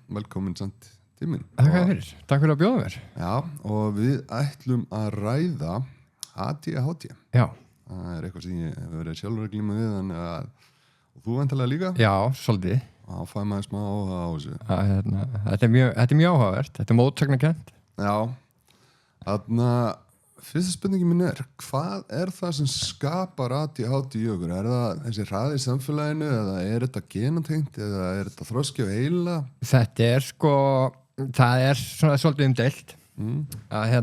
velkomin samt tíminn. Takk fyrir að bjóða mér. Já, og við ætlum að ræða ADHD. Já. Það eitthvað sem ég hef verið sjálfur að glíma við, þannig að og þú væntanlega líka? Já, svolítið. Þá fæ maður smá áhuga á þessu. Þetta er mjög áhugavert, þetta er mótsagnakennt. Já, þarna fyrsta spurningin mín hvað er það sem skapar ADHD í okkur? Er það þessi hraði í samfélaginu eða er þetta genatengt eða er þetta þroski á heila? Þetta er það er svona svolítið umdeilt. Að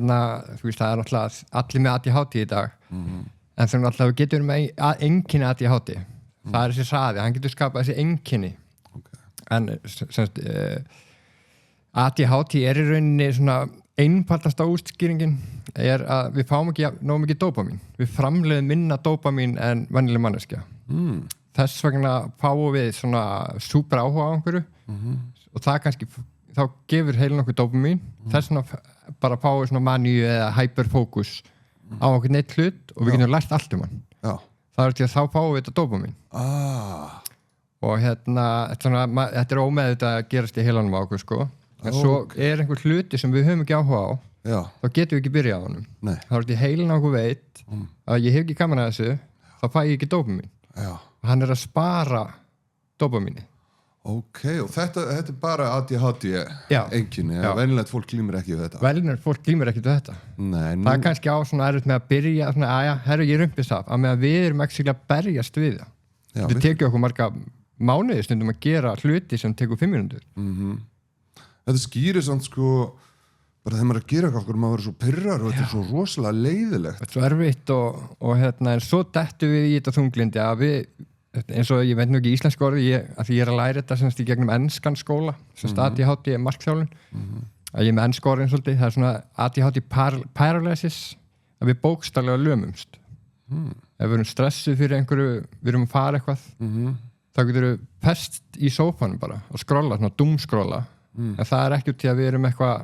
þú veist, það er náttúrulega allir með ADHD í dag. En þannig að við getum með einkenni ADHD. Það er þessi hraði, hann getur skapað þessi einkenni. Okay. En ADHD er í rauninni svona einfaldasta útskýringin er að við fáum ekki nóg mikið dópamín. Við framleiðum minna dópamín en venjuleg manneskja. Þess vegna fáum við svona súper áhuga á einhverju og það kannski, þá gefur heilin okkur dópamín. Þess vegna bara fáum við svona maníu eða hyperfókus á okkur neitt hlut og við getum lært allt hann. Já. Það er til að þá fáum við þetta dópamín. Og þetta er ómeðvitað að gerast í heilanum á okkur, sko. En svo er einhver hluti sem við höfum ekki áhuga á, þá getum við ekki byrjað á honum. Nei. Það er til heilin á okkur veit að ég hef ekki gaman að þessu, þá fæ ég ekki dópamín. Já. Og hann er að spara dópamíni. Ok, og þetta er bara ADHD einkenni, venjulegt fólk glímir ekki við þetta. Venjulegt fólk glímir ekki við þetta. Nei, það er kannski á svona erfitt með að byrja svona, ég rumpist af, að meðan við erum ekki að berjast við það. Þetta tekið okkur marga mánuði stundum að gera hluti sem tekur 5 mínútur. Þetta skýrir samt bara þegar maður er að gera eitthvað, maður verður svo pirrar og þetta er svo rosalega leiðilegt. Þetta er svo erfitt og en svo dettum við í þetta þunglindi að við, eins og ég veit nú ekki íslensku orði, að því ég er að læra þetta semst í gegnum enskan skóla, semst ADHD markþjálfun, að ég er með ensku orðin svolítið, það er svona ADHD paralysis, að við bókstaflega lömumst. Ef við erum stressuð fyrir einhverju, við erum að fara eitthvað, þá getur við fest í sófanum bara og skrolla, svona doomskrolla. En það er ekki út í að við erum eitthvað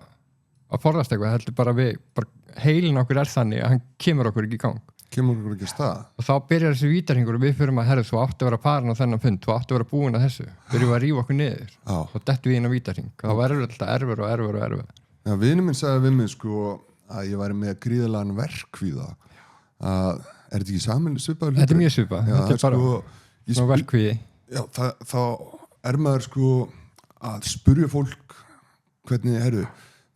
að forðast eitthvað, heldur bara heilin okkur er þannig að hann kemur okkur ekki í gang. Kemur okkur ekki í stað. Og þá byrjar þessi vítarhingur og við fyrir að herðu, þú átti að vera parin á þennan fund, þú átti að vera búin að þessu. Byrjum að rífa okkur niður. Og dettum við inn á vítarhing. Þá verður þetta erfur. Já, vinur minn sagði við mig að ég væri með gríðarlegan verkkvíða. Er þetta ekki svipaður hlutur? Þetta er mjög svipað. Þetta er bara svona verkkvíði. Já, þá er maður að spurja fólk hvernig þegar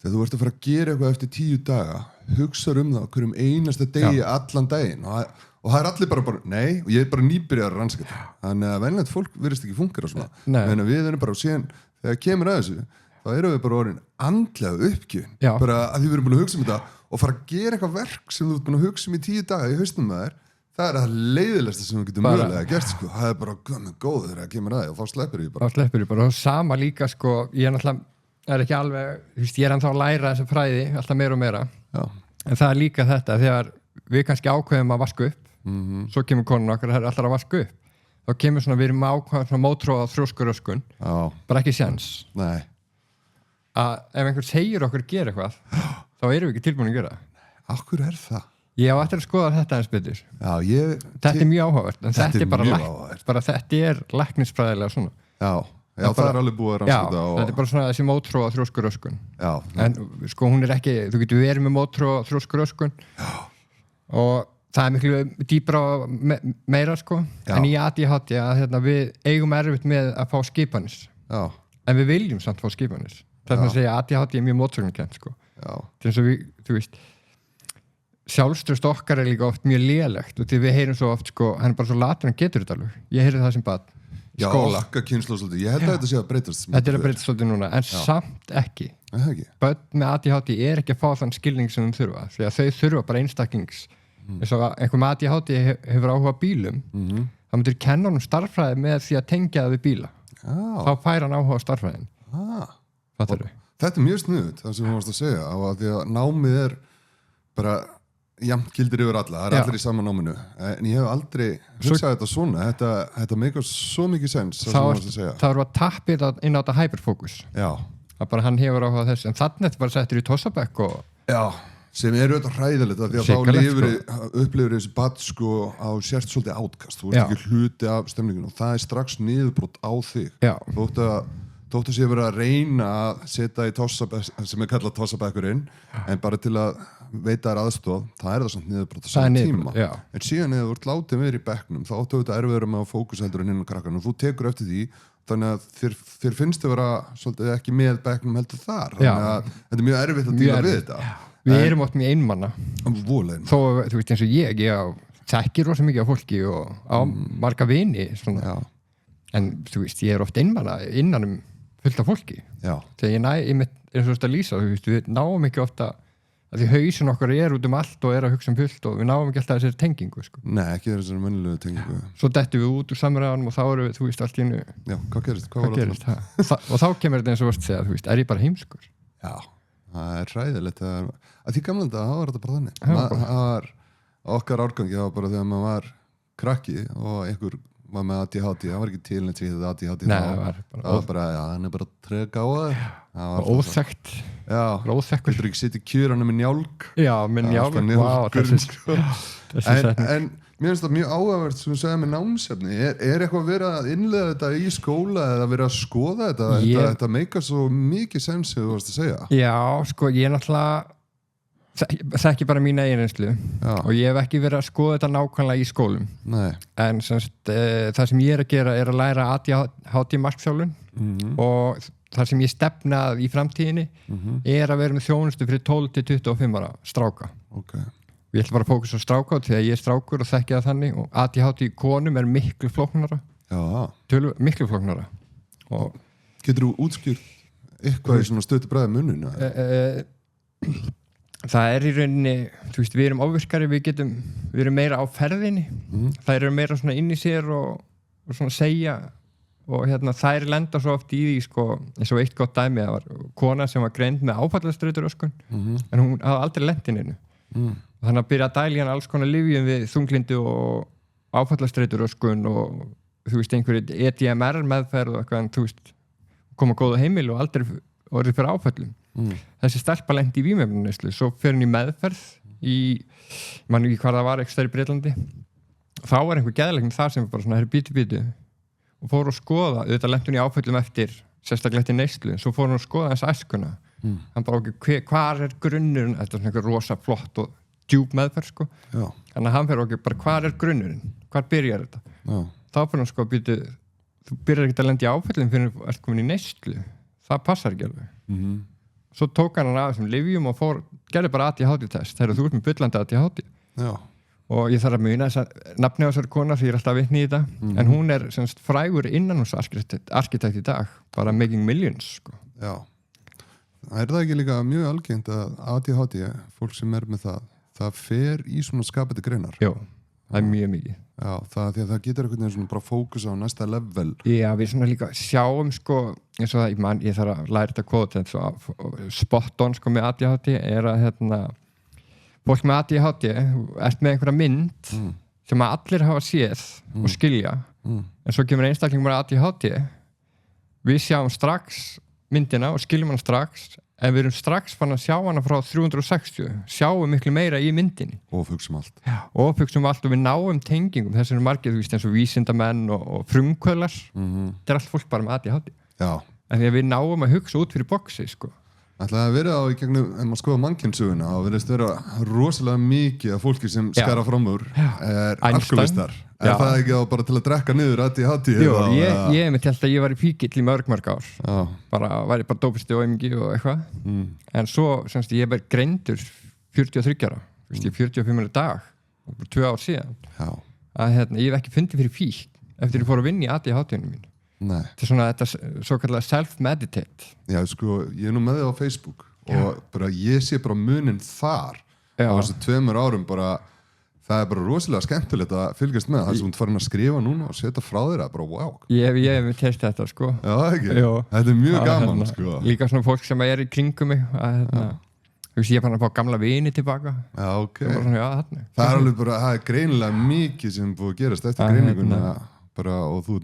þú ert að fara að gera eitthvað eftir 10 daga, hugsaður það hverjum einasta degi allan daginn og það er allir bara nei, og ég er bara nýbyrjar að rannsaka þetta. Þannig að venjulegt fólk virðist ekki fungera svona. Þannig að við erum bara síðan, þegar kemur að þessu, þá erum við bara orðin andlega uppgjöfin. Bara að því við erum búin að hugsa þetta og fara að gera eitthvað verk sem þú ert búin að hugsa í 10 daga í hausnum með þér. Það er það leiðilegsta sem við getum mögulega gert, Það er bara góð þegar það kemur að því og þá sleppir ég bara. Þá sleppir ég bara. Og sama líka, ég er ekki alveg, ég er ennþá að læra þessa fræði, alltaf meira og meira. En það er líka þetta, þegar við kannski ákveðum að vaska upp, svo kemur konun okkar, það er alltaf að vaska upp. Þá kemur við erum ákveðum svona mótróða þrjóskuröskun, bara ekki séns. Nei. Að ef einhver segir okkur gera eitthvað, þá erum við ekki tilbúin að gera. Akkur er það? Ég á eftir að skoða þetta eins betur. Þetta er mjög áhugavert, en þetta er læknisfræðilega svona. Já, það er alveg búið að rannsaka þetta er bara svona þessi mótróða þrjóskuröskun. En hún er ekki, þú getur verið með mótróða þrjóskuröskun og það er miklu dýpra meira en í ADHD að við eigum erfitt með að fá skipanis. En við viljum samt fá skipanis. Þess að segja ADHD er mjög mótsagnarkennt. Þess að við veist, sjálfstraust okkar er líka oft mjög lélegt og því við heyrum svo oft hann er bara svo latur, hann getur þetta alveg. Ég heyri það sem barn. Skóla. Já, okkar kynslóð svolítið. Ég held að þetta sé að breytast. Þetta er að breytast svolítið núna, en samt ekki. Börn með ADHD er ekki að fá þann skilning sem þau þurfa, því að þau þurfa bara einstaklings. Eins og einhver með ADHD hefur áhuga á bílum, þá myndir kenna honum starffræði með því að tengja það við bíla. Þá fær hann áhuga á starffræðin. Þetta er mjög sniðugt, það sem þú varst að segja, að því að námið er bara jafnt gildir yfir alla, það er allir í sama náminu en ég hef aldrei hugsað þetta svona þetta meikar svo mikið sens þá erum við að tappa inn á þetta hyperfókus að bara hann hefur áhugað þess en þannig þetta bara settir í tossabekk sem er auðvitað hræðilegt því að þá upplifir þessi barn á sért svolítið átkast þú ert ekki hluti af stemningunum og það er strax niðurbrot á þig þú þóttu sé verið að reyna að setja í sem kallað tossabekkurinn en bara til að veita þér aðstoð það það samt niðurbrot á sama tíma en síðan eða þú ert látið verið í bekknum þá áttu þetta erfiður með að fókusa heldur en hinn krakkan og þú tekur eftir því þannig að þér finnst þið vera svolítið ekki með bekknum heldur þar þannig að þetta mjög erfitt að díla við þetta Við erum oft mjög einmanna þó, þú veist eins og ég þekkir rosa mikið á fólki og á marga vini en þú veist, ég oft einmanna innan fullt af fólki þegar ég eins og þetta lýsa veist, við náum ekki ofta að því hausin okkar út allt og að hugsa fullt og við náum ekki alltaf þessari tengingu sko. Nei, ekki þessari mönnulegu tengingu Svo dettum við út úr samræðanum og þá erum við, þú veist, allt í einu hvað gerist? Og þá kemur þetta eins og varst segja, þú veist, ég bara heimskur? Já, það hræðilegt að því gamla þetta, það var þetta bara þannig það var okkar árgangi, það var bara þegar maður var krakki og einhver var með ADHD, það var ekki til neitt því þetta ADHD það var bara, hann bara trega á það óþekkt getur ekki sitt í kjörana með njálg með njálg en mér finnst það mjög áhugavert sem þú segir með námsefni eitthvað verið að innlega þetta í skóla eða verið að skoða þetta meikar svo mikið sens sem þú varst að segja Já, sko, ég náttúrulega þekki bara mína eigin reynslu og ég hef ekki verið að skoða þetta nákvæmlega í skólum en það sem ég að gera að læra ADHD markþjálfun og það sem ég stefnað í framtíðinni að vera með þjónustu fyrir 12-25 ára stráka Ég ætla bara að fókusa á stráka því að ég strákur og þekki það þannig og ADHD í konum miklu flóknara miklu flóknara Getur þú útskýrt eitthvað í svona stötu bræði munnuna? Það í rauninni, þú veist, við erum ofvirkari, við erum meira á ferðinni, það eru meira svona inn í sér og svona segja og þær lenda svo oft í því, sko, eins og eitt gott dæmi, það var kona sem var greind með áfallastreituröskun, en hún hafði aldrei lent í neinu. Þannig að byrja að dæla í hann alls konar lyfjum við þunglindu og áfallastreituröskun og þú veist, einhverju EDMR meðferð og eitthvað, en þú veist, koma góða heimil og aldrei orðið fyrir áföllum. Þessi stelpa lenti í vímuefnaneyslu svo fer hún í meðferð mann ekki hvað það var ekki stær í Bretlandi þá var einhver geðlæknir þar sem bara svona bítu og fór að skoða auðvitað lenti hún í áföllum eftir sérstaklega eftir neyslu svo fór hún að skoða þess æskuna hann bara hvar grunnurinn þetta er svona eitthvað rosa flott og djúp meðferð sko þannig að hann fer bara hvar grunnurinn hvar byrjar þetta þá fyrir hann sko þú byrjar ekki að lenda í áföllum fyrir að ert komin í neyslu það passar ekki alveg Svo tók hann af þessum lyfjum og gerði bara ADHD-test. Þegar þú ert með bullandi ADHD. Og ég þarf að muna nafni á þessari kona því ég alltaf vitni í þetta. En hún semst frægur innanhúsarkitekt í dag. Bara making millions, sko. Já. Það ekki líka mjög algengt að ADHD, fólk sem með það fer í svona skapandi greinar? Jó, það mjög mikið. Já, því að það getur einhvern veginn svona bara fókusa á næsta level. Já, við svona líka sjáum sko, eins og það, ég þarf að læra þetta kvót, eins og spot on sko með ADHD að fólk með ADHD ert með einhverja mynd sem að allir hafa séð og skilja, en svo kemur einstakling með ADHD, við sjáum strax myndina og skiljum hana strax, en við erum strax fann að sjá hana frá 360 sjáum miklu meira í myndinni og fugsum allt og við náum tengingum þess að margir, þú veist, eins og vísindamenn og frumkvöðlar þetta allt fólk bara með ADHD en því að við náum að hugsa út fyrir boxi sko. Ætlaði að vera í gegnum ef maður skoða mannkynssöguna þá verðist vera rosalega mikið af fólki sem skara fram úr alkoholistar það ekki á bara til að drekka niður ADHD ég held að ég var í fíkill í mörg ár væri bara dópisti og einmingi og eitthvað en svo semst ég var greindur 43 ára 45 ára dag 2 ár síðan að ég hef ekki fundið fyrir fík eftir ég fór að vinna í ADHD-inu mín þetta er svona þetta svo kallar self-meditate Já, sko, ég nú með þið á Facebook og bara ég sé bara munin þar á þessu 2 árum bara það bara rosalega skemmtilegt að fylgjast með það sem þú farin að skrifa núna og setja frá þér bara wow Ég hef testið þetta sko Já, ekki? Þetta er mjög gaman sko Líka svona fólk sem í kringum mig þú veist, ég fann að fá gamla vini tilbaka Já, ok Það alveg bara, það greinilega mikið sem búið að gerast eftir greininguna bara, og þú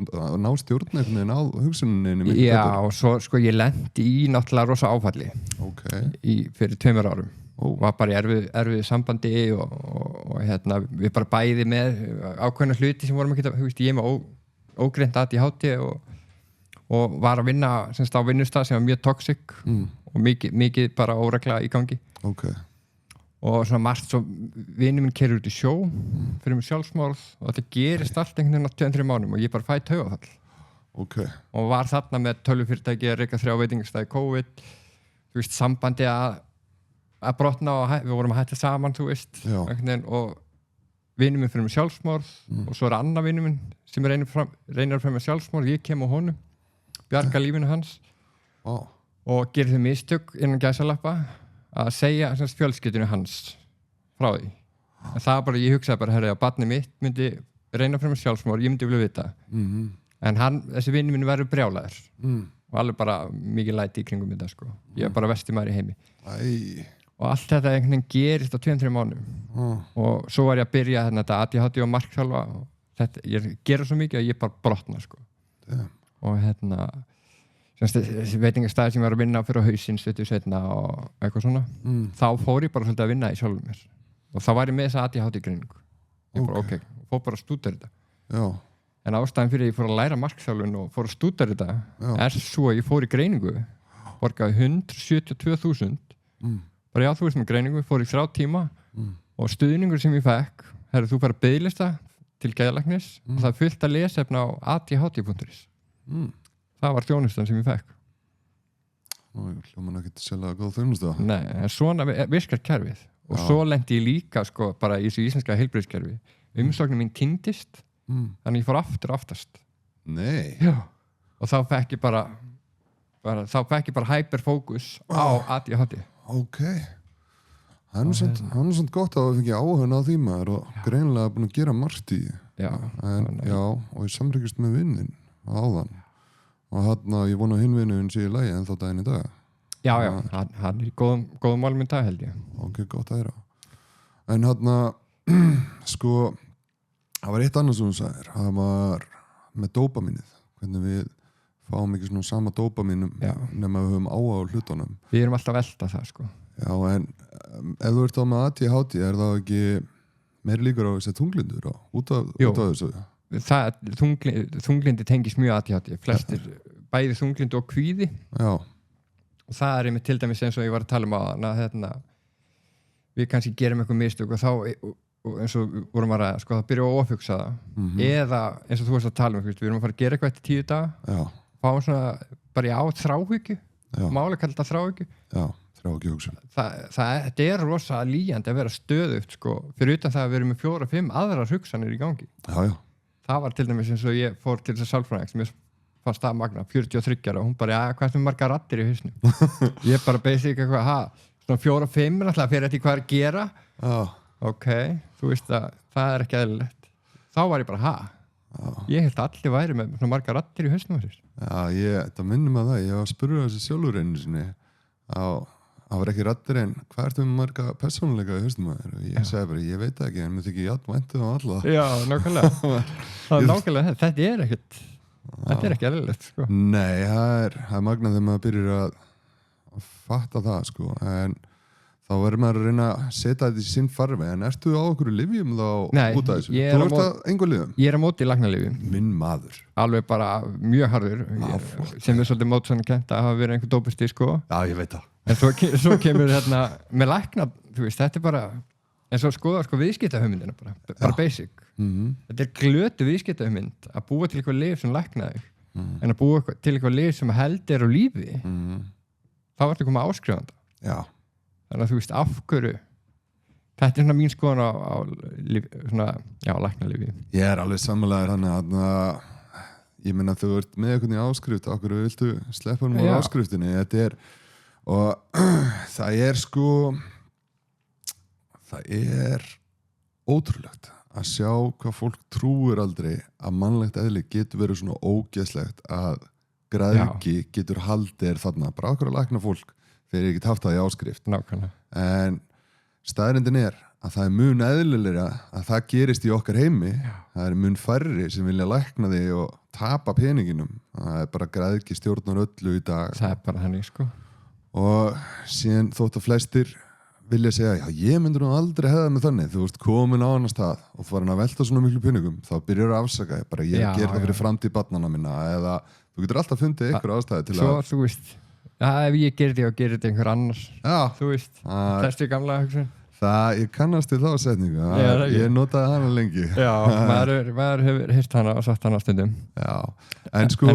ná stjórnirnin á hugsuninni Já, og svo sko ég lendi í náttúrulega rosa áfalli fyrir 2 árum var bara í erfið sambandi og við bara bæði með ákveðna hluti sem vorum ekki, þú veist, ég með ógreint ADHD og var að vinna semst á vinnustað sem var mjög toxic og mikið bara óregla í gangi okay. og svona margt svo vinur minn keyrir út í sjó fyrir mig sjálfsmorð og þetta gerist allt einhvern veginn á 2-3 mánuðum og ég bara fæ taugafall okay. og var þarna með tölvufyrirtæki að reka 3 veitingastæði COVID þú veist, sambandi að brotna og við vorum að hætta saman þú veist, og vinur minn fyrir mig sjálfsmorð og svo annar vinur minn sem reynir að fremja sjálfsmorð, ég kem á honum bjarga lífinu hans og gerir þau mistök innan gæsalappa að segja fjölskyldunni hans frá því en það bara, ég hugsaði bara, herri, að barnið mitt myndi reyna að fremja sjálfsmorð, ég myndi vilja vita en þessi vinur minn verður brjálæður og alveg bara mikið læti í kringum þetta sko. Ég er bara versti maður í heimi og allt þetta einhvern veginn gerist á 2-3 mánuðum og svo var ég að byrja þetta ADHD og markþjálfa og þetta, ég gera svo mikið að ég bara brotna sko. Og þessi veitingastæði sem ég var að vinna fyrir á hausinn stuttu setna og eitthvað svona þá fór ég bara svolítið að vinna í sjálfum mér og þá var ég með þessa ADHD-greiningu ég bara fór bara að stúdera þetta en ástæðan fyrir að ég fór að læra markþjálfun og fór að stúdera þetta er svo að ég fór í greiningu borgaði 172.000 bara já, þú veist með greiningu, fór í 3 tíma og stuðningur sem ég fekk þú fær að biðlista til geðlæknis og það er fullt að lesefna á adhd.is það var þjónustan sem ég fekk hljóman ekki til sjálf að góða þjónustu Nei, en svona virkar kerfið og svo lendi ég líka sko, bara í þessu íslenska heilbrigðiskerfi umsóknin mín týndist þannig ég fór aftur aftast Nei Já. Og þá fekk ég bara hyperfókus á ADHD Það er svona gott að það fengi áhuga á því maður og greinilega búin að gera margt í og ég samryggist með vinnin áðan og ég vona að hinn vinnuðin sé í lagi en þá daginn í dag Já, hann er í góðum málum í dag held ég Ok, gott að heyra En sko það var eitt annað sem þú sagðir það var með dópamínið hvernig við fáum ekki svona sama dópamínum nema við höfum áhuga á hlutunum Við erum alltaf að velta það sko Já, en ef þú ert á með ADHD er það ekki meir líkur á þessi þunglindur út af þessu Þunglindi tengist mjög ADHD flestir, bæði þunglindi og kvíði og það er einmitt til dæmis eins og ég var að tala um að við kannski gerum eitthvað mistök og þá og eins og vorum að ræða, sko, það byrja að ofhugsa það eða eins og þú veist að tala um við erum að fara að gera eitthvað eftir 10 daga fáum svona bara þráhyggju máli kallar þetta þráhyggju þráhyggjухugsun þetta er rosa lýjandi að vera stöðugt sko, fyrir utan það að við erum með 4-5 aðrar hugsanir í gangi það var til dæmis eins og ég fór til þess að sálfræðing sem ég fannst það magna 43 og hún bara, hvað er það margar raddir í hausnum ég bara basic eitthvað, svona 4-5 náttúrulega fyrir þetta hvað er að gera ok, þú veist að það er ekki eðlilegt þá var ég bara, ég held að allir væri með svona margar raddir í hausnum það minnum að það, ég var að spurða þessi sjálfur einu sinni það var ekki raddir en hvað ertu með marga persónuleika í hausnum að þér og ég segi bara, ég veit ekki en mér þykir ég væntu á alla Já, nákvæmlega þetta er ekkert þetta er ekki eðlilegt sko. Nei, það er magnað þegar maður byrjar að fatta það sko. En þá verður maður að reyna að setja þetta í sinn farveg en ertu á okkur lyfjum þá út af þessu? Þú ert að engu lyfjum? Ég er á móti læknalyfjum Minn maður Alveg bara mjög harður sem er svolítið mótsannkent að hafa verið einhver dópisti sko. Já, ég veit það En svo kemur með lækna þú veist, þetta er bara en svo skoða sko viðskiptahugmyndina bara basic Þetta er glötu viðskiptahugmynd að búa til eitthvað lyf sem læknaði en að búa til eitthvað lyf sem heldur á lífi þá ertu komið áskrifanda þannig að þú veist af hverju þetta er svona mín skoðan á læknalyfi Ég er alveg sammálaður þannig að ég meina þú ert með eitthvað í áskrift okkur viltu sleppa á áskriftinni þetta er og það er sko það er ótrúlegt að sjá hvað fólk trúir aldrei að mannlegt eðli getur verið svona ógeðslegt að græðki getur haldið þarna bara okkur að lækna fólk þegar ég get haft það í áskrift en staðrindin er að það er mun eðlilega að það gerist í okkar heimi það er mun færri sem vilja lækna þig og tapa peninginum það er bara græðki stjórnar öllu í dag það er bara þannig sko og síðan þótt að flestir vilja segja, já ég myndur nú aldrei hefða með þannig, þú ert komin á annar stað og þú var hann að velta svona miklu peningum, þá byrjar að afsaka bara ég ger það fyrir framtíð barnanna minna eða þú getur alltaf fundið ykkur ástæði til svo, þú veist, ef ég gerir þetta og gerir þetta einhver annars, þú veist, þessi gamla hugsun. Ég kannast til þá setningu, ég notaði hana lengi. Já, maður hefur heyrt hana og sagt hana á stundum. Já, en sko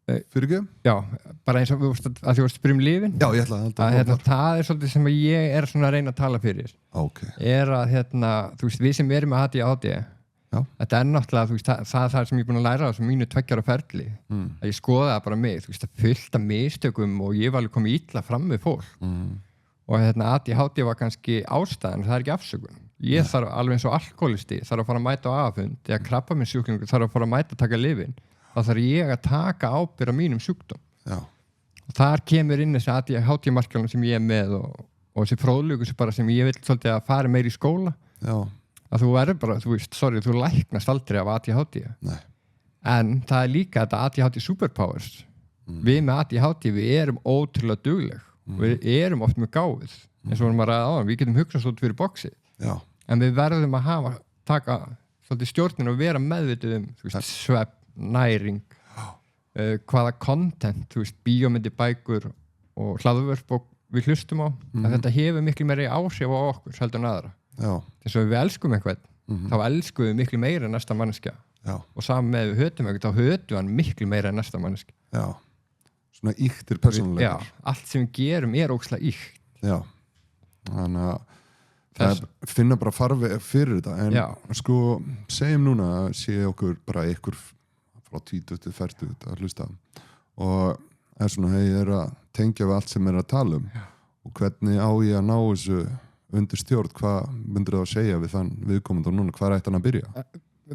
fyrir ekki? Já, bara eins og að þú veist spyrjum lífin. Já, ég ætla að það svolítið sem ég er svona að reyna að tala fyrir. Okay. Að þú veist, við sem erum með ADHD, þetta náttúrulega, þú veist, það sem ég er búin að læra á þessum mínu 2 ára ferli, að ég skoða bara mig, þú veist, að fullt af mistökum og ég var alveg komið illa fram með fólk. Og ADHD var kannski ástæðan, það er ekki afsökun. Ég þarf alveg eins og alkoholisti, þarf að fara að mæta á aðfund, eða krabbameinssjúklingur þarf að fara að mæta að taka lyfin, þá þarf ég að taka ábyrgð á mínum sjúkdóm. Já. Og þar kemur inn þessi ADHD-markjálun sem ég er með og þessi fróðleikur sem ég vil svolítið að fara meir í skóla. Já. Að þú verður bara, þú veist, þú læknast aldrei af ADHD. Nei. En það er líka þetta ADHD superpowers. Við með ADHD, við erum ótrúlega dugleg. Við erum oft með gáfið, eins og við erum að ræða á hann, við getum hugsað svolítið fyrir boxið. Já. En við verðum að taka svolítið stjórnin og vera meðvituð þú veist, svefn, næring, hvaða content, þú veist, bíómyndi, bækur og hlaðvörp og við hlustum á, að þetta hefur miklu meiri áhrif á okkur, heldur en aðra. Já. Þess að við elskum eitthvað, þá elskum við miklu meira en næsta manneskja. Já. Og saman með við hötum eitthvað, þá hötum hann miklu meira en næsta manneskja. Já. Svona ýktir persónuleikar. Já, allt sem við gerum ógeðslega ýkt. Já, þannig að finna bara farveg fyrir þetta, en sko segjum núna að sé okkur bara ykkur frá 20 til 40 að hlusta og svona, ég að tengja við allt sem að tala og hvernig á ég að ná þessu undir stjórn, hvað myndir það að segja við þann viðkomandi og núna, hvað ætti hann að byrja?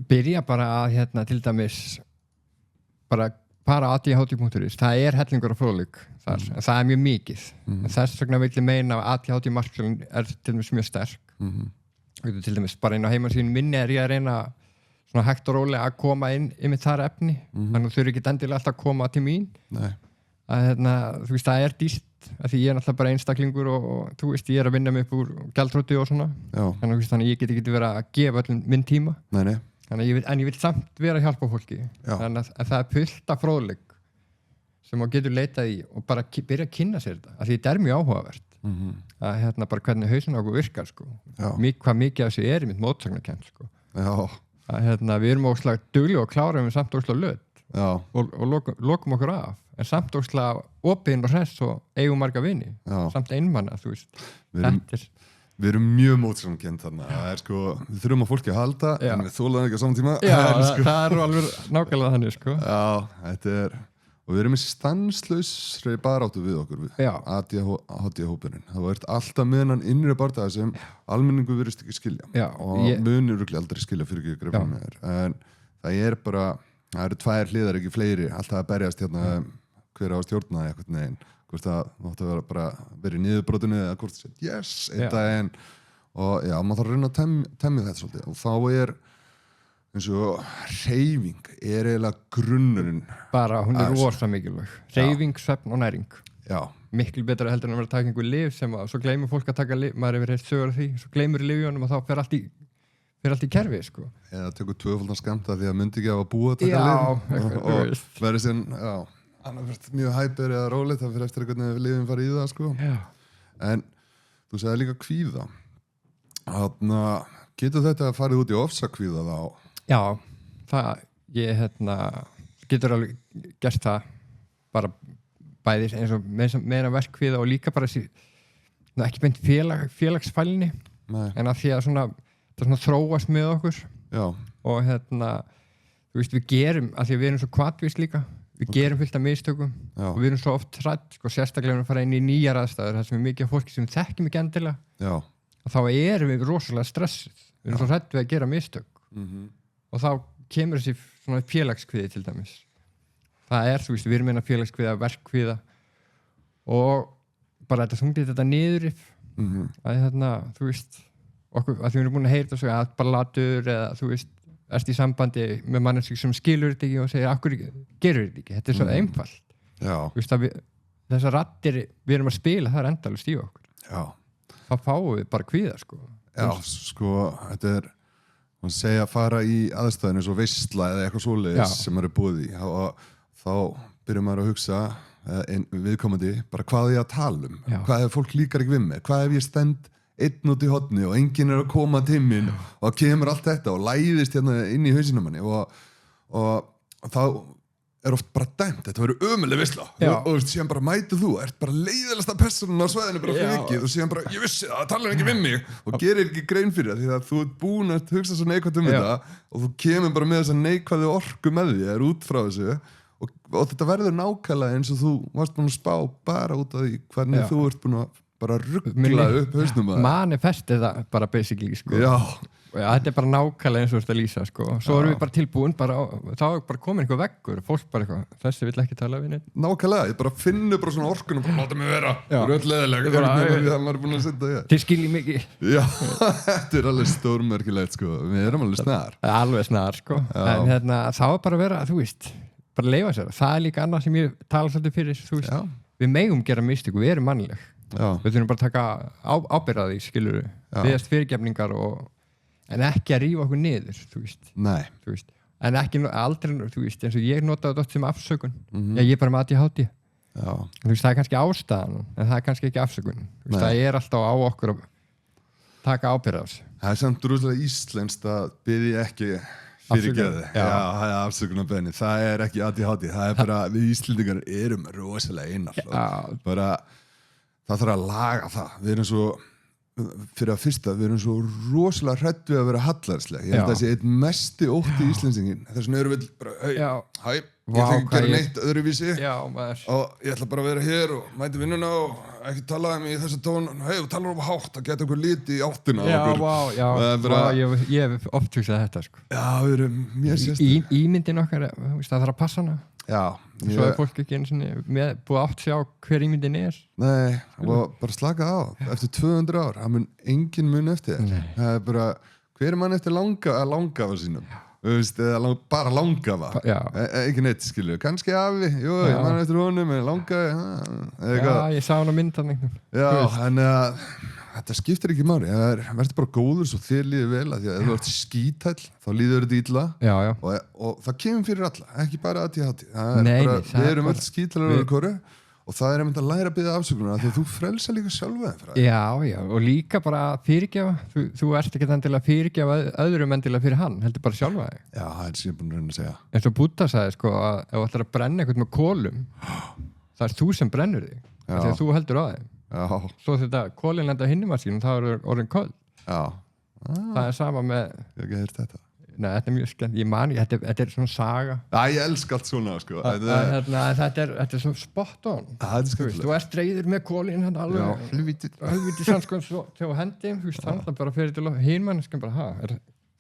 Byrja bara að til dæmis bara ADHD.is, það hellingur á fróðleik þar, en það mjög mikið. Þess vegna vil ég meina að ADHD-markjálun til dæmis mjög sterk. Til dæmis bara inn á heimasíðunni minni ég að reyna svona hægt og rólega að koma inn með þar efni, þannig að þau eru ekki endilega alltaf að koma til mín. Nei. Þú veist, það dýrt, því ég náttúrulega bara einstaklingur og þú veist, ég að vinna mig upp úr gjaldþroti og svona. Þannig að ég get ekki verið að gefa öllum minn tíma. Nei. En ég vil samt vera að hjálpa fólki. Þannig að það fullt af fróðleik sem maður getur leitað í og bara byrja að kynna sér þetta. Því þetta mjög áhugavert. Að bara hvernig hausinn á okkur virkar, sko. Hvað mikið af þessu mitt mótsagnakennd, sko. Að við erum óslega duglega og klára við samt óslega löt. Og lokum okkur af. En samt óslega opinn og hress og eigum marga vini. Samt einmanna, þú veist. Við erum mjög mótsamkennd þarna, sko, við þurfum að fólki að halda, en við þólaðum ekki á saman tíma. Já, það alveg nákvæmlega þannig, sko. Já, þetta og við erum í stanslausri baráttu við okkur, ADHD-hópurinn. Það var alltaf meðan innri bardaga sem almenningu virðist ekki skilja. Og munir örugglega aldrei skilja fyrir ekki að grepa með þér. En það eru 2 hliðar, ekki fleiri, alltaf að berjast hver á að stjórna eitthvað neginn. Hvort það mátti að vera verið í niðurbrotinu eða hvort það sé, yes, einn daginn og já, maður þarf að reyna að temja þetta svolítið og þá eins og hreyfing eiginlega grunnurinn bara, hún rosa mikilvæg hreyfing, svefn og næring miklu betra heldur en að vera að taka einhver lyf sem að svo gleymur fólk að taka lyf, maður hefur heilt sögur af því svo gleymur lyfjónum og þá fer allt í kerfi, sko. Eða tekur 2-faldan skammta því að myndi ekki að búa að taka lyf og verður síðan, annað mjög hæpir eða rólegt, það fyrir eftir hvernig liðin fara í það, sko. En þú segði líka kvíða. Getur þetta að farið út í ofsakvíða þá? Já, ég getur alveg gert það bara bæði eins og meira verkkvíða og líka bara ekki beint félagsfælni en að því að það þróast með okkur. Já. Og þú veist, við gerum, að því að við erum svo hvatvís líka við gerum fullt af mistökum og við erum svo oft hrædd, sko, sérstaklega að fara inn í nýjar aðstæður þar sem er mikið af fólki sem þekkjum ekki endilega og þá erum við rosalega stressuð við erum svo hrædd við að gera mistök og þá kemur þessi svona félagskvíði til dæmis það þú veist, við erum meina félagskvíða, verkkvíða og bara þetta þunglir þetta niðurif að þú veist okkur, að við erum búin að heyra þetta að bara latur eða þú veist erst í sambandi með manneskju sem skilur þetta ekki og segir, akkur gerur þetta ekki? Þetta er svo einfalt. Vist, þessar raddir við erum að spila, það er endalaust í okkur. Já. Þá fáum við bara kvíða, sko. Já, sko, þetta man segja að fara í aðstæðinu svo veisla eða eitthvað svoleiðis sem er búið í. þá byrjum maður að hugsa viðkomandi, bara hvað ég að tala um hvað ef fólk líkar ekki við mig, hvað ef ég stend einn út í horni og enginn að koma til mín og kemur allt þetta og læðist hérna inn í hausinn á manni og þá oft bara dæmt, þetta verður ömuleg veisla og síðan bara mætu þú, ert bara leiðilegasta personan á svæðinu bara fyrir vikið og síðan bara, ég vissi það, talar ekki við mig og gerir ekki grein fyrir það því að þú ert búin að hugsa svo neikvægt þetta og þú kemur bara með þessa neikvæðu orku með þér út frá þessu og þetta verður nákvæmlega eins og þú varst búin að spá bara út af því hvernig þú ert búin að bara ruggla upp hausnum manifesti það bara basically sko. Þetta bara nákvæmlega eins og þú ert að lýsa sko. Svo erum við bara tilbúin þá er bara komin einhver veggur fólk bara eitthvað, þessi vill ekki tala við neitt nákvæmlega, ég bara finnur bara svona orkun og bara láta mig vera, það er öll leðilega það maður er búin að setja til skiljið mikið þetta alveg stórmerkilegt sko. Við erum alveg snar alveg snar sko. En þá er bara að vera, þú veist bara leifa sér, það er líka annað sem ég tala svolítið fyrir, þú veist, við megum gera mistök, við erum mannleg við þurfum bara að taka ábyrgð því, skilur við fyrirgefningar en ekki að rífa okkur niður, þú veist en ekki aldrei, þú veist, eins og ég notaði þetta sem afsökun ég er bara með ADHD þú veist, það er kannski ástæðan en það er kannski ekki afsökun veist, það er alltaf á okkur að taka ábyrgð á þessu. Það er samt rosalega íslenskt að biðja ekki fyrirgeði, það er afsökunarbeðni það er ekki ADHD, það er bara við Íslendingar erum rosalega einar bara það þarf að laga það, við erum svo fyrir að fyrsta, við erum svo rosalega hrædd við að vera hallarsleg, ég held að það sé einn mesti ótti í Íslendingin, þess vegna erum við bara, hæ, ég ætla ekki að gera neitt öðruvísi og ég ætla bara að vera hér og mæti vinnuna og ekki tala um í þessu tón, hei, þú talar um hátt að geta einhver liti í áttina ég hef oft hugsað þetta sko. Við erum mjög sérst ímyndin okkar, það þarf að passa hana svo er fólk ekki eins og búið átt sjá hver ímyndin er nei, og bara slaka á eftir 200 ár, það mun engin mun eftir það er bara, hver mann eftir langafa sínum eða bara langafa ekki neitt, skilju, kannski afi ég mann eftir honum, en langafi ég sá hann á myndan en þetta skiptir ekki máli, verður bara góður svo þér líður vel, að því að ef þú ert skítæll þá líður þetta illa og það kemur fyrir alla, ekki bara ADHD við erum öll skítællar og það er einmitt að læra að biðja afsökunar því að þú frelsa líka sjálfa og líka bara fyrirgefa þú ert ekki endilega að fyrirgefa öðrum endilega fyrir hann, heldur bara sjálfa þig það er sem ég búin að reyna að segja eins og Búdda sagði sko, að ef þú ætlar að brenna eitthvað með kolum það er þú sem brennur þig þegar þú heldur á þig svo þetta kolin lenda hinnum að sínum það er orðin köld það er sama með ég hef ekki heyrt þetta þetta er mjög skemmt, ég mani, þetta er svona saga ég elska allt svona sko. þetta er svo spot on þú ert reyður með kolin helvítið sannskon þegar hendi þannig bara fyrir til hinn manneskan bara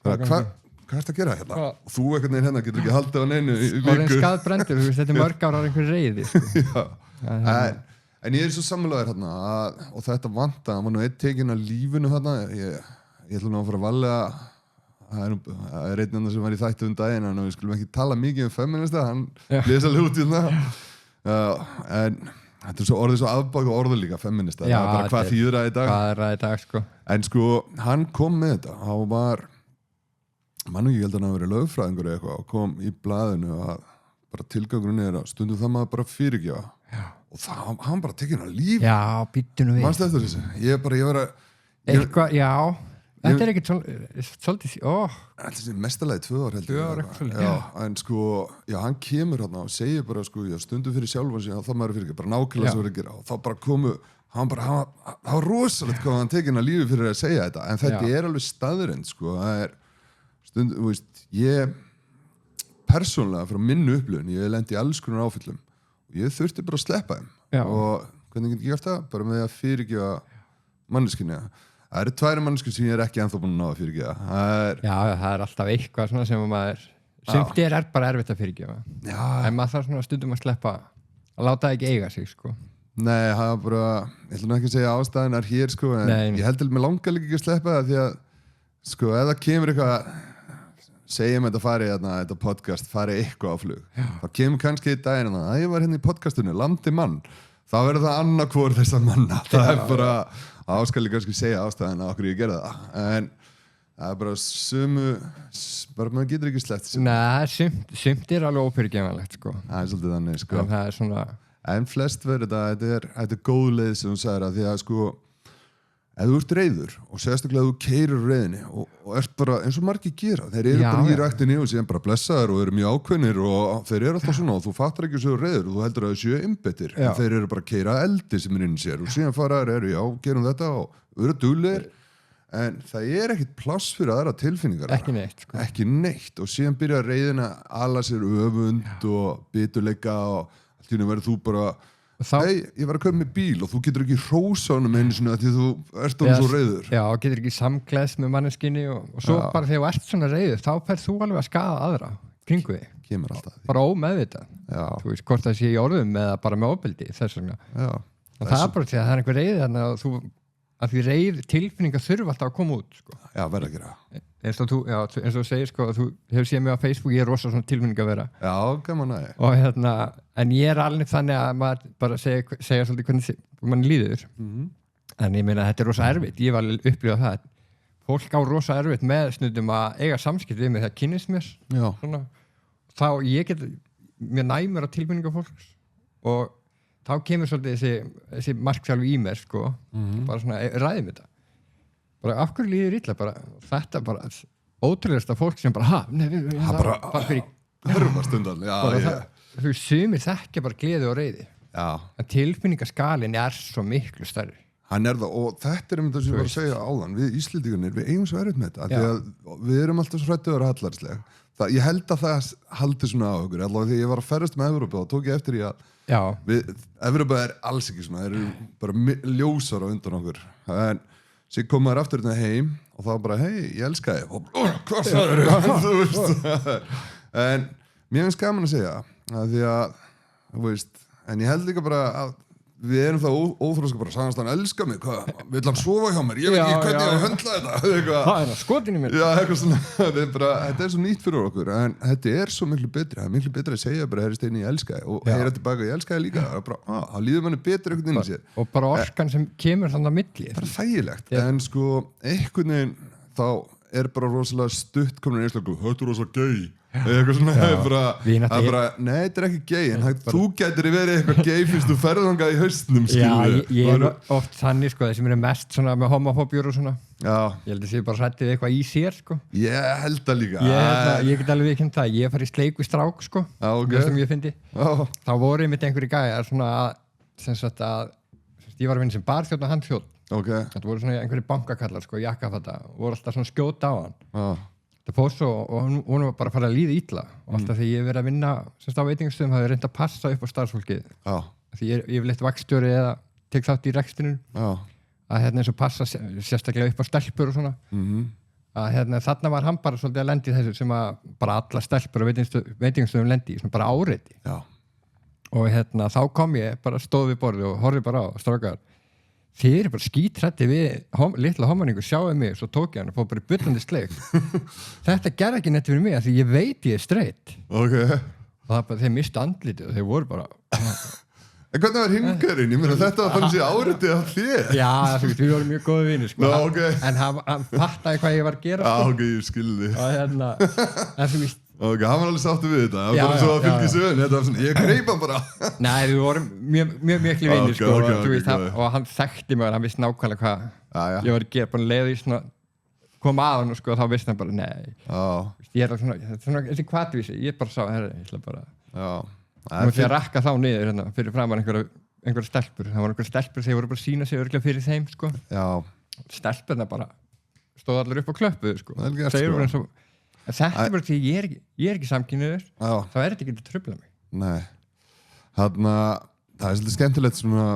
hvað ertu að gera hérna? Og þú einhvern veginn hérna getur ekki haldið á neinu í viku orðin skaðbrendur, þetta er mörg ára einhver reyði en ég er svo sammálaður hérna og þetta vanta, það var nú eitt tekin að lífinu hérna ég ætla nú að fara að valega það er einn annar sem var í þættu daginn en við skulum ekki tala mikið feminista hann lesa út í það en þetta er svo orðið svo afbaka orðu líka feminista það er bara hvað þýðir það í dag sko. En sko hann kom með þetta hann var mann ekki held að hann hafi verið lögfræðingur eða eitthvað og kom í blaðinu að bara tilgangurinn er að stundum það maður bara fyrirgefa og það hann bara tekinn að líf býttu nú við mannstu eftir þessu ég var að þetta er ekkert svolítið þetta er mestalagi 2 ár heldur en sko, hann kemur hérna og segir bara sko, stundum fyrir sjálfan sig þá maður fyrir bara nákvæmlega sem verður að gera og þá bara komu, það var rosalegt hvað hann tekinn að lífi fyrir að segja þetta en þetta er alveg staðurinn sko, það er stundum, þú veist, ég persónulega frá minnu upplifun, ég lendi í alls konar áfyllum og ég þurfti bara að sleppa þeim og hvernig get ég gert það? Bara með að fyrirgefa manneskinni það eru 2 manneskjur sem ég er ekki ennþá búin að ná að fyrirgefa það er alltaf eitthvað svona sem maður sumt er bara erfitt að fyrirgefa en maður þarf svona stundum að sleppa að láta það ekki eiga sig sko. Nei, það er bara ég ætla nú ekki að segja ástæðunar hér sko, en ég held að mér langar líka ekki að sleppa það því að sko, ef það kemur eitthvað segjum þetta farið þetta podcast farið eitthvað á flug þá kemur kannski í daginn að ég var hérna í podcastinu Landi mann þá verður það annarkvor þessar manna það er bara áskali kannski segja ástæðan að okkur ég gerði það en Það er bara bara maður getur ekki sleppt sér. Nei, sumt er alveg ófyrirgefanlegt sko. Það er svolítið þannig sko. En það er svona En flest verður þetta er góð leið sem þú sagðir að því að sko ef þú ert reiður og sérstaklega þú keyrir reiðinni og ert bara eins og margir gera þeir eru bara í ræktinni og síðan bara blessaðir og eru mjög ákveðnir og þeir eru alltaf svona og þú fattar ekki svo reiður og þú heldur að þau séu einbettir en þeir eru bara að keyra eldi sem er inn í sér og síðan faraðir gerum þetta og eru duglegir en það er ekkit pláss fyrir aðra tilfinningar ekki neitt og síðan byrja reiðin að ala sér öfund og biturleika og allt í einu verður þú bara ég var að köpa með bíl og þú getur ekki hrósa honum einu sinni því þú ert honum svo reiður Já, getur ekki samgleðst með manneskinni og svo bara þegar þú ert svona reiður þá ferð þú alveg að skaða aðra kringu þig Kemur alltaf því bara ómeðvitað þú veist hvort það sé í orðum eða bara með ofbeldi þess vegna og það er bara því að það er einhver reiði þannig að því reið tilfinningar þurfa alltaf að koma út sko. Já, verða að gera eins og þú segir sko þú hefur séð mig á Facebook, ég er rosa svona tilfinninga að vera Já, gaman að og en ég er alveg þannig að maður bara segja svolítið hvernig mann líður en ég meina þetta er rosa erfitt ég var alveg upplifað það fólk á rosa erfitt með stundum að eiga samskipt við mig það kynnist mér svona, þá ég get mér næmur á tilfinninga fólks og þá kemur svolítið þessi markþjálfi í mér sko bara svona ræðum þetta bara af hverju líður illa bara þetta bara ótrúlegasta fólk sem bara bara fyrir hörmastundan þú sumir þekkja bara gleði og reiði en tilfinningaskalinn er svo miklu stærri hann það og þetta er það sem ég var að segja áðan við Íslendingarnir, við eigum svo erfitt með þetta því að við erum alltaf svo hræddir að vera hallarslega ég held að það haldi svona á okkur allavega þegar ég var að ferðast með Evrópu og tók ég eftir í að Evrópa er alls ekki svona þeir eru bara ljósar á undan okkur en sér kom maður aftur hérna heim og þá bara hei, ég elska þig og hvað sagður en mér finnst gaman að segja að því að þú veist, en ég held líka bara að við erum það óþróska bara sagðast hann elska mig, hvað, vill hann sofa hjá mér ég veit ekki hvernig ég höndla þetta það er skotin í mér svona, þetta er svo nýtt fyrir okkur en þetta er svo miklu betri, það er miklu betri að segja bara herri Steini ég elska þig og heyra tilbaka ég elska þig líka það líður manni betur einhvern veginn í sér og bara orkan sem kemur þannig að milli það er þægilegt, en sko einhvern veginn þá er bara rosalega stutt komin einstaklega, þetta er rosalega gay eða eitthvað svona nei, þetta er ekki gay en þú gætir verið eitthvað gay fyrst þú ferð þangað í haustnum ég er oft þannig sko, þeir sem eru mest svona með homofóbjur og svona ég held að það sé bara hrættið eitthvað í sér sko ég held það líka ég get alveg viðkynnt það, ég farið sleik við strák sko sem ég fyndi þá voru ég mitt einhverju gæjar svona að ég var að vinna sem barþjóðn og handþjóðn þetta voru svona einhverju bankakallar sko, jakkafata voru alltaf svona skjóta á hann það fór svo og hún var bara að fara að líða illa og alltaf þegar ég verið að vinna semst á veitingastöðum hafði reynd að passa upp á starfsfólkið því ég er yfirleitt vaktstjóri eða tek þátt í rekstrinum að eins og passa sérstaklega upp á stelpur og svona að þarna var hann bara svolítið að lendi þessu sem að bara alla stelpur á veitingastöðum lendi í svona bara áreiti og þá kom ég bara stóð við borðið og horfði bara á strákar þið eru bara skítrætti við litla homaningu sjáðu mig, svo tók ég hann og fór bara bullandi sleik þetta gerði ekki neitt fyrir mig því ég veit ég er straight og það bara, þeir mistu andlitið og þeir voru bara en hvernig var hingarinn? Ég meina þetta var þannig að áritið af þér já, við vorum mjög góði vinir sko. En hann fattaði hvað ég var að gera sko. Ég skilði og en þú veist hann var alveg sáttu við þetta það var bara svo að fylgja í sögun þetta var svona, ég greip hann bara nei, við vorum mjög miklu vinir sko, og hann þekkti mig og hann vissi nákvæmlega hvað ég var að gera bara leiði svona koma að hann og sko, þá vissi hann bara nei ég er svona þessi kvatvísi ég bara sá, ég ætla bara og því að rakka þá niður fyrir framan einhverja stelpur það var einhverja stelpur þegar voru bara að sína sig örglega fyrir þeim sko stelpurna bara stóð allir upp á klöppu sko segir eins og þetta er bara því ég er ekki samkynniður þá er þetta ekki að trufla mig nei, það er svolítið skemmtilegt svona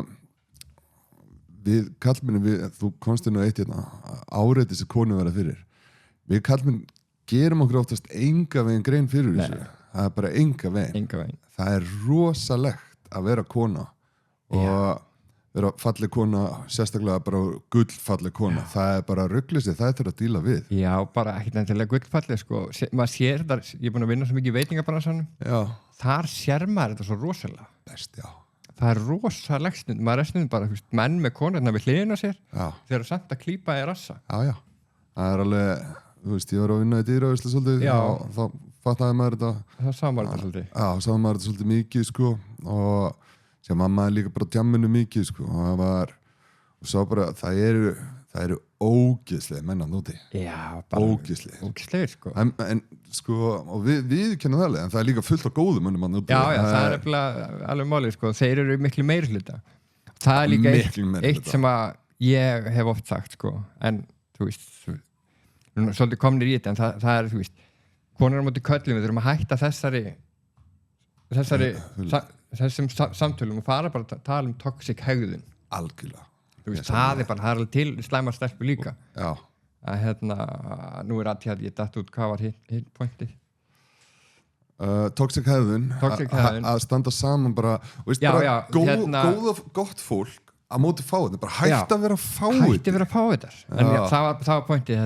við kallmenni þú komst inn á eitt áreiti sem konu verða fyrir við kallmenn gerum okkur oftast enga veginn grein fyrir þessu það er bara enga veginn það er rosalegt að vera kona og vera falleg kona, sérstaklega bara gullfalleg kona, það er bara ruggleysi, það er að díla við. Já, bara ekkert endilega gullfalleg sko, maður sér þetta, ég er búin að vinna svo mikið í veitingabransanum, þar sér maður þetta svo rosalega. Best, já. Það er rosalega stund, maður er stund bara, menn með konurna við hliðina sér, þeir eru samt að klípa í rassa. Já, það er alveg, þú veist, ég var að vinna í dýraveislu svolítið og þá fattaði maður þetta það sá maður þetta svolítið sá maður þetta svolítið mikið sko og sem mamma líka bara djamminu mikið sko og það var og sá bara, það eru ógeðslega menn að núti ógeðslega sko en sko, og við kennum það alveg en það er líka fullt af góðum mönnum að núti það er alveg málið sko, þeir eru miklu meiri hluta það er líka eitt sem að ég hef oft sagt sko, en þú veist svolítið komnir í þetta, en það er þú veist, konur á móti köllum við þurfum að hætta þessum samtölum og fara bara að tala toxic hegðun algjörlega veist, það er alveg til slæmar stelpur líka að nú er að ég datt út hvað var hitt pointið toxic hegðun að standa saman bara og veist gott fólk að móti fá þetta, bara hægt að vera að fá þetta en það var pointið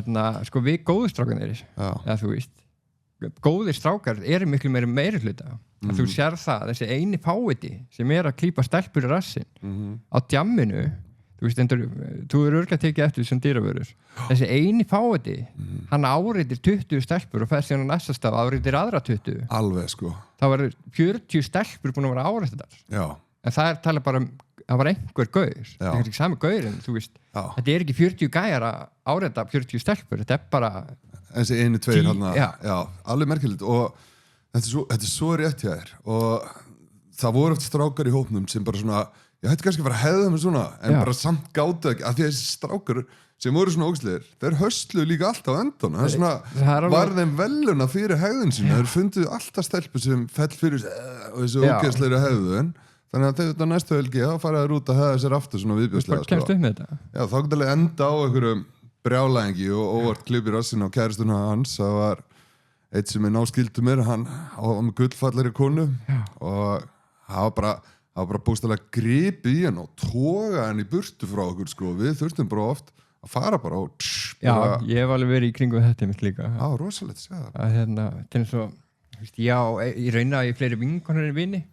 sko við góðu strákanir þú veist, góðir strákar eru miklu meiri hluta þú sér það, þessi eini fáiði sem er að klípa stelpur í rassinn á djamminu þú veist, þú eru örugglega tekið eftir sem dýravörur þessi eini fáiði hann áreitir 20 stelpur og fer síðan á næsta stað áreitir aðra 20 alveg sko það var 40 stelpur búin að vera áreitar en það er talað bara það var einhver gaur, það er ekki sami gaurinn þú veist, þetta er ekki 40 gæjar að áreita 40 stelpur, þetta er bara þessi einu, tveir alveg merkilegt og þetta er svo rétt hjá þér og það voru eftir strákar í hópnum sem bara svona, ég hætti kannski að fara að hefða með svona en bara samt gátu ekki, af því að þessi strákar sem voru svona ógeðslegir, þeir höstluðu líka alltaf á endan, það er svona var þeim veluna fyrir hegðun sína, þeir funduðu alltaf stelpu sem fell fyrir þessu ógeðslegri hegðun þannig að þegar næstu helgi þá fara þær út að hefða sér aftur svona viðbjóðslega þá getur alveg enda á einhverjum brjálæðingi og óvart klipp í rassinn á kæristuna hans það var eitt sem er náskildur mér hann var með gullfallari konu og það var bara bústalega gripið í hann og toga hann í burtu frá okkur sko við þurftum bara oft að fara bara og ég hef alveg verið í kringum þetta mitt líka rosalegt til þess að ég reyna að ég fleiri vinkonur en vini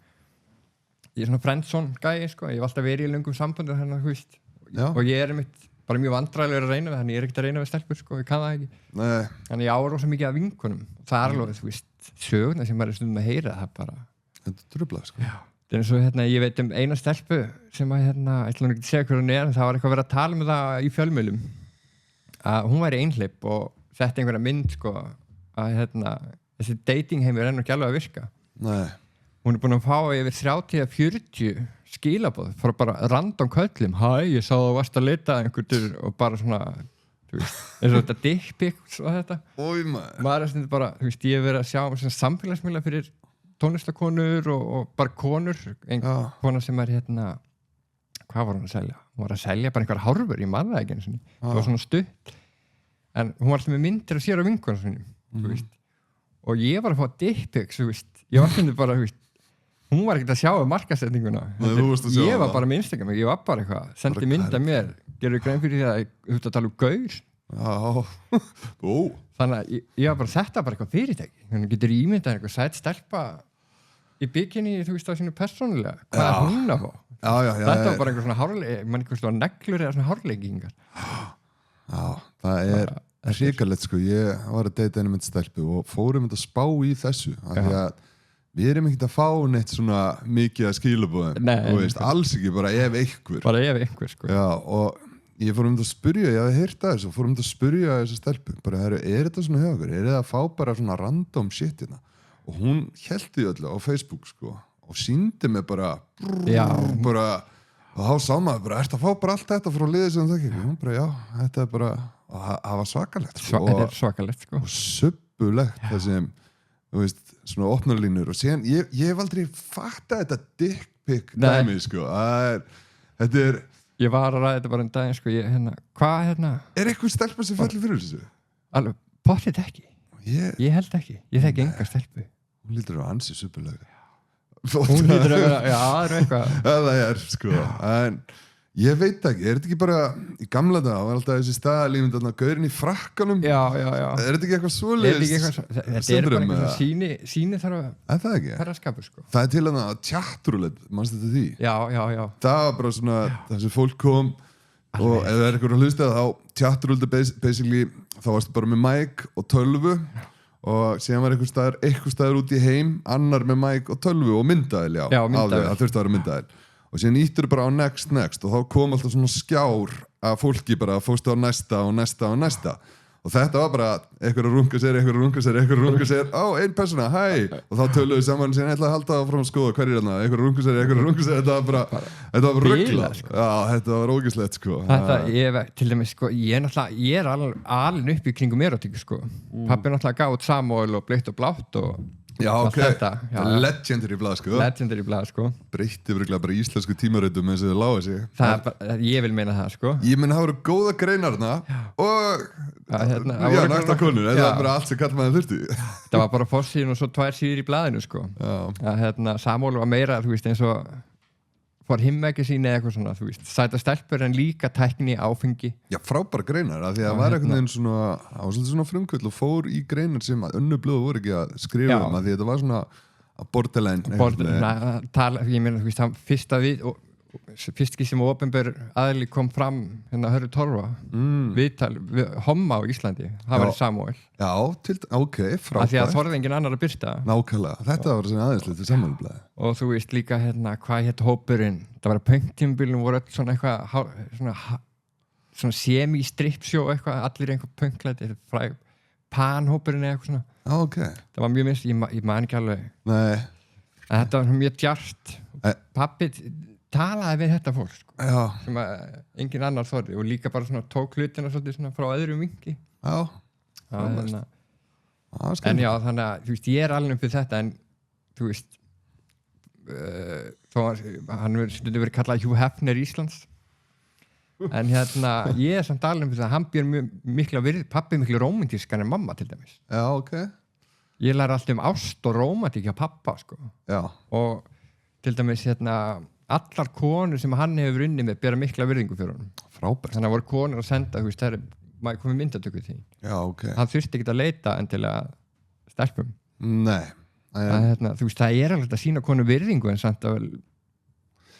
ég er svona friendzone gæi sko, ég hef alltaf verið í löngum sambandi og ég er bara mjög vandræðilegur að reyna við þannig ég er ekkert að reyna við stelpur sko, ég kann það ekki þannig ég ára svo mikið af vinkonum það er alveg, þú veist, söguna sem maður er stundum að heyra það bara þetta er truflað sko það er eins og ég veit eina stelpu sem að ætla ekki að segja hver hún er en það var eitthvað að vera að tala um það í fjölmiðlum að hún væri einhleyp og þetta einhverja mynd sko að þessi dating heimur er enn og ekki alveg að virka hún er búin að fá yfir 30-40 skilaboð frá bara random köllum ég sá þú varst að leita einhvern og bara svona þú veist, eins og þetta dick pics og þetta maður er svona bara, þú veist, ég hef verið að sjá svona samfélagsmiðla fyrir tónlistakonur og bara konur kona sem er hvað var hún að selja? Hún var að selja bara einhver hárfur, ég man það ekki einu sinni það var svona stutt en hún var alltaf með myndir að sér á vinkonum sinni þú veist, og ég var að fá dick pics, þú veist, ég var svona bara, þú veist hún var ekkert að sjá markasetninguna ég var bara með Instagram ég var bara eitthvað, sendi mynd að mér gerðu grein fyrir því að þú ert að tala um gaur þannig að ég var bara þetta bara eitthvað fyrirtæki þannig getur ímyndað eitthvað sætt stelpa í bikini, þú veist á sínu persónulega hvað er hún að fá þetta var bara einhver svona hárleik mann einhver svona neglur eða svona hárleikingar það er hrikalegt sko, ég var að deyta einu mynd stelpu og fórum að spá í þessu af því að við erum ekkert að fá neitt svona mikið að skilabóðum alls ekki, bara ef einhver sko. Og ég fór að spyrja ég hafði heyrt að þessu, fór að spyrja þessu stelpu bara, er þetta svona hjá okkur, er það að fá bara svona random shit hérna og hún hélt því öllu á Facebook sko og sýndi mig bara og þá sá maður bara, ertu að fá bara allt þetta frá liðið sem það ekki og hún bara, þetta er bara það var svakalegt sko, þetta er svakalegt sko og subbulegt það sem þú veist, svona opnarlínur og síðan, ég hef aldrei fattað þetta dick pic dæmi, sko þetta er ég var að ræða þetta bara daginn, sko hvað er eitthvað stelpa sem fellur fyrir þessu? Alveg, potið ekki ég held ekki, ég þekki enga stelpu hún lítur á ansi suppulega hún lítur að vera, það er eitthvað það er, sko, en ég veit ekki, er þetta ekki bara í gamla dag, var alltaf þessi staðalímynd þarna gaurinn í frakkanum er þetta ekki eitthvað svoleiðis þetta er bara eitthvað síni þarf að vera skapur sko. það er til að tjattrúleit, mannst þetta því? Já það var bara svona, þessi fólk kom og ef það eitthvað að hlusta þá tjattrúldi basically þá varstu bara með mic og tölvu og síðan var eitthvað staður út í heim annar með mic og tölvu og myndaðil Já, myndavél. það þurfti að vera myndaðil og síðan íttur bara á next og þá kom alltaf svona skjár að fólki bara fóstu á næsta og þetta var bara eitthvað að runga sér ein persóna, hæ og þá töluðu saman síðan ætla að halda áfram að skoða hverjir hérna, eitthvað að runga sér þetta var ruggla já, þetta var ógeðslegt sko þetta, til dæmis sko, ég er alveg upp í kringum erotíku sko pappi náttúrulega gaf út Samúel og Bleitt og blátt og já, ok, þetta, legendir í blað sko breytti virkilega bara íslensku tímaritum eins og þau lágu sig ég vil meina það sko ég menn það voru góða greinarna og nakta konur það var bara allt sem kall maður þurfti það var bara forsíðin og svo 2 síður í blaðinu sko Samúel var meira þú veist eins og for him ekki síni eitthvað svona þú veist sæta stelpur en líka tækni áfengi já frábæra greinar af því að það var einhvern veginn svona frumkvöld og fór í greinar sem að önnu blöðu voru ekki að skrifa af því þetta var svona að borderline ég meina þú veist fyrst sem opinber aðli kom fram hérna Hörður Torfa viðtal homma á Íslandi það var Samúel já, ok, frábært af því að þorði engin annar að byrta nákvæmlega, þetta var sem aðeinslegt til Samúelblaði og þú veist líka hérna hvað hétt hópurinn það var að punktímbilum voru öll svona eitthvað svona semi-stripsjó eitthvað allir einhver punklæti panhópurinn eða eitthvað svona okay. það var mjög minnst, ég man ekki alveg en þetta var mjög djart pappi talaði við þetta fólk sko, sem að engin annar þorði og líka bara svona tók hlutina svolítið svona frá öðrum vingi en já þannig að þú veist ég er alveg fyrir þetta en þú veist þó hann stundum verið kallað Hugh Hefner Íslands en hérna ég er samt alveg fyrir það hann býr mikla virð pappi miklu rómantískan en mamma til dæmis ég læri alltaf ást og rómantík hjá pappa sko og til dæmis hérna allar konur sem hann hefur unnið með bera mikla virðingu fyrir honum frábært þannig að voru konur að senda þú veist það er maður komið myndatöku því hann þurfti ekki að leita endilega stelpum þú veist það er alveg að sína konu virðingu en samt að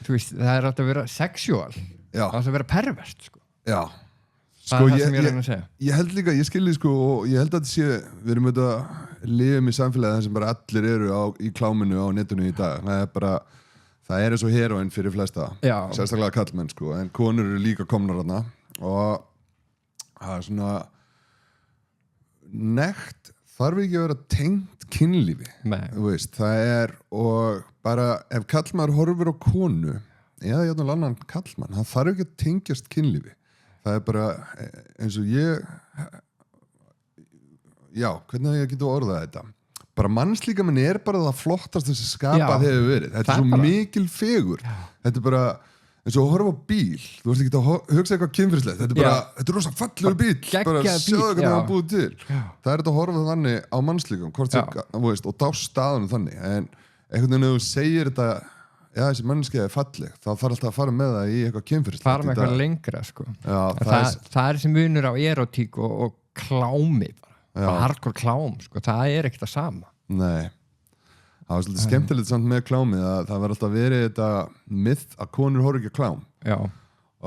þú veist það er alltaf að vera sexual það er að vera perverst sko það er það sem ég er að segja ég held líka, ég skilji sko og ég held að þetta sé, við erum auðvitað lifum í samfélagi þar sem bara allir eru í kláminu á netinu í dag það er eins og heroin fyrir flesta sérstaklega kallmenn sko en konur eru líka komnar þarna og það er svona nekt þarf ekki að vera tengt kynlífi þú veist, það er og bara ef kallmaður horfir á konu eða játnvel annan kallmann hann þarf ekki að tengjast kynlífi það er bara eins og hvernig ég geta orðað þetta bara mannslíkaminn er bara það flottast sem skapað hefur verið þetta er svo bara mikil fegur þetta er bara eins og að horfa á bíl þú veist ekki að hugsa eitthvað kynferðislegt þetta er rosa fallegur bíl bara sjáðu hvernig það er búið til það er þetta að horfa þannig á mannslíkam og dást staðunum þannig en einhvern veginn ef þú segir þetta þessi mannskeiði er falleg þá þarf alltaf að fara með það í eitthvað kynferðislegt fara með eitthvað lengra sko það er sem munur á erotík og klámi hardcore klám, sko, það er ekkert að sama Nei, það var svolítið skemmtilegt samt með klámið að það var alltaf verið þetta myth að konur horfa ekki að klám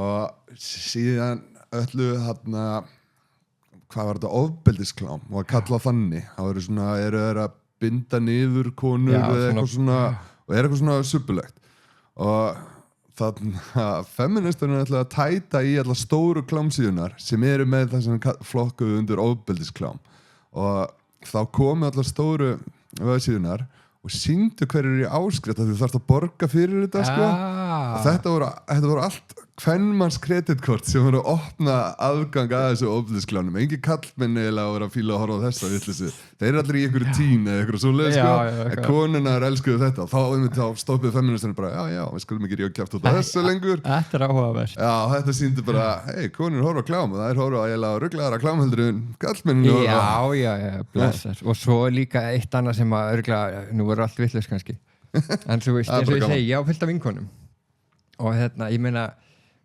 og síðan öllu þarna hvað var þetta, ofbeldisklám og að kalla þannig, það eru svona eru að binda niður konur eða eitthvað svona og er eitthvað svona suppulegt og þannig að feministarnir ætla að tæta í allar stóru klámsíðunar sem eru með það sem flokkuðu undir ofbeldisklám og þá komu allar stóru vefsíðunar og sýndu hverjir í áskrift að þú þarfst að borga fyrir þetta sko og þetta voru allt kvenmanns kreditkort sem voru að opna aðgang að þessu ofbeldisklánum engin kallmenn eiginlega voru að fíla að horfa á þessa vitleysu þeir eru allir í einhverju tín eða eitthvað svoleið sko en konunar elskuðu þetta og þá stoppuðu feministarnir bara já, við skulum ekki ríða kjátt út á þessu lengur Þetta er áhugavert þetta sýndu bara, konur horfa á klám og það er horfa að ruglaðara klámheldur en kallmennin Já, blessar og svo líka eitt annað sem að örgla nú verður allt vitlaust kannski en þú veist, eins og ég segi, ég á fullt af vinkonum og ég meina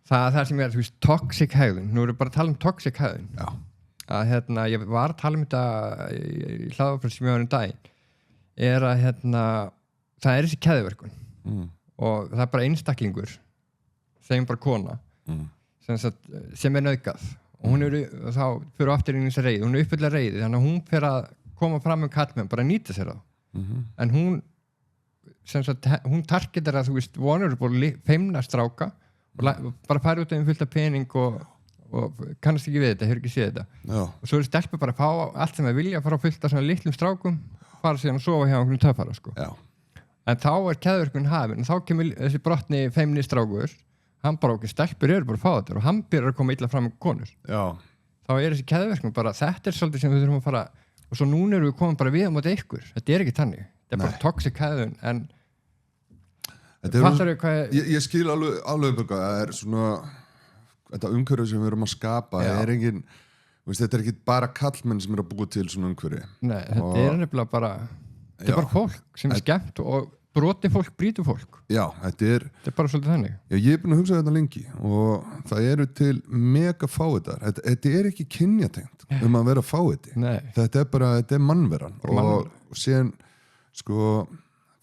það sem er, þú veist, toxic hegðun nú erum við bara að tala um toxic hegðun að ég var að tala um þetta í hlaðvarpi sem ég var daginn er að það er þessi keðjuverkun og það er bara einstaklingur segjum bara kona sem nauðgað og hún þá fyrir aftur inn í þessa reiði, hún uppfyllir reiði þannig að hún fyrir að koma fram með kallmenn bara að nýta sér það en hún targetar að þú veist vulnerable feimna stráka og bara fara út fullt af pening og kannast ekki við þetta, hefur ekki séð þetta og svo stelpur bara að fá allt sem það vilja fara fullt af svona litlum strákum fara síðan að sofa hjá einhvern töffara sko. En þá keðvirkun hafin og þá kemur þessi brotni feimni strákur hann bara okkur stelpur eru bara að fá þetta og hann byrjar að koma illa fram með konur þá þessi keðvirkun bara þetta svolítið sem við þurfum að fara og svo núna erum við komin bara við á móti ykkur þetta ekki þannig, þetta bara toxic keðun en ég skil alveg það svona þetta umhverfi sem við erum að skapa engin, þetta ekki bara kallmenn sem að búa til svona umhverfi Nei, þetta nefnilega bara þetta bara fólk sem skemmt og broti fólk, brýtur fólk þetta bara svolítið þannig ég búin að hugsa þetta lengi og það eru til mega fáiðar þetta ekki kynjatengt að vera fáiði þetta er mannveran og síðan sko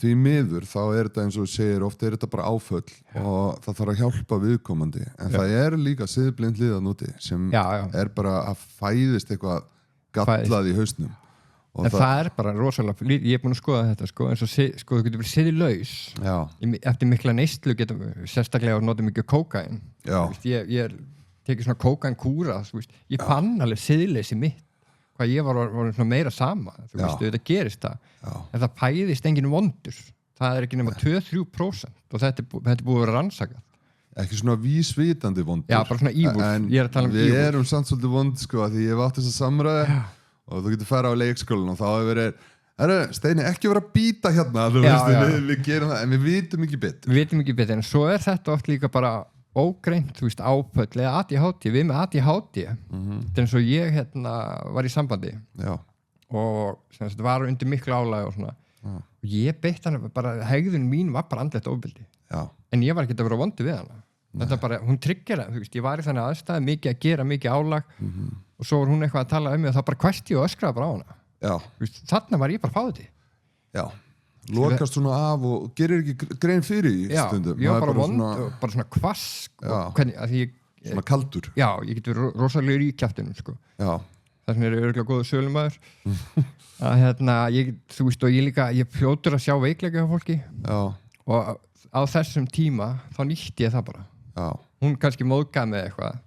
því miður þá þetta eins og þú segir oft þetta bara áföll og það þarf að hjálpa viðkomandi en það líka siðblind liðan úti sem bara að fæðist eitthvað gallað í hausnum en það bara rosalega, ég búin að skoða þetta sko, eins og þú getur verið siðlaus eftir mikla neyslu getum sérstaklega að nota mikið kókain ég tekið svona kókain kúra ég fann alveg siðleysi mitt hvað ég var svona meira sama þú veist, þetta gerist það en það fæðist engin vondur það ekki nema 2-3% og þetta er búið að vera rannsakað ekki svona vísvitandi vondur bara svona evil, ég að tala um við evil erum samt svolítið vond sko, því ég hef átt þess að samræði og þú getur fara á leikskólan og þá hefur verið Steini, ekki vera að býta hérna við gerum það, en við vitum ekki betur en svo þetta oft líka bara ógreint, þú veist, áföll eða ADHD, við með ADHD þetta eins og ég var í sambandi og þetta var undir miklu álagi og svona og ég beitt hana bara, hegðun mín var bara andlegt ofbeldi en ég var ekki að vera vondi við hana þetta bara, hún tryggera, þú veist, ég var í þannig aðstæði mikið að gera, mikið álag og svo var hún eitthvað að tala mig og það bara hvæsti og öskraði bara á hana veist, þarna var ég bara fáði lokast svona af og gerir ekki grein fyrir í stundum ég var bara vond og bara svona kvass hvernig, svona kaldur ég get verið rosalegur í kjaftinum sko. þess vegna örugglega góður sölumæður að þú veist og ég fljótur að sjá veikleika hjá fólki og á þessum tíma þá nýtti ég það bara hún kannski móðgað með eitthvað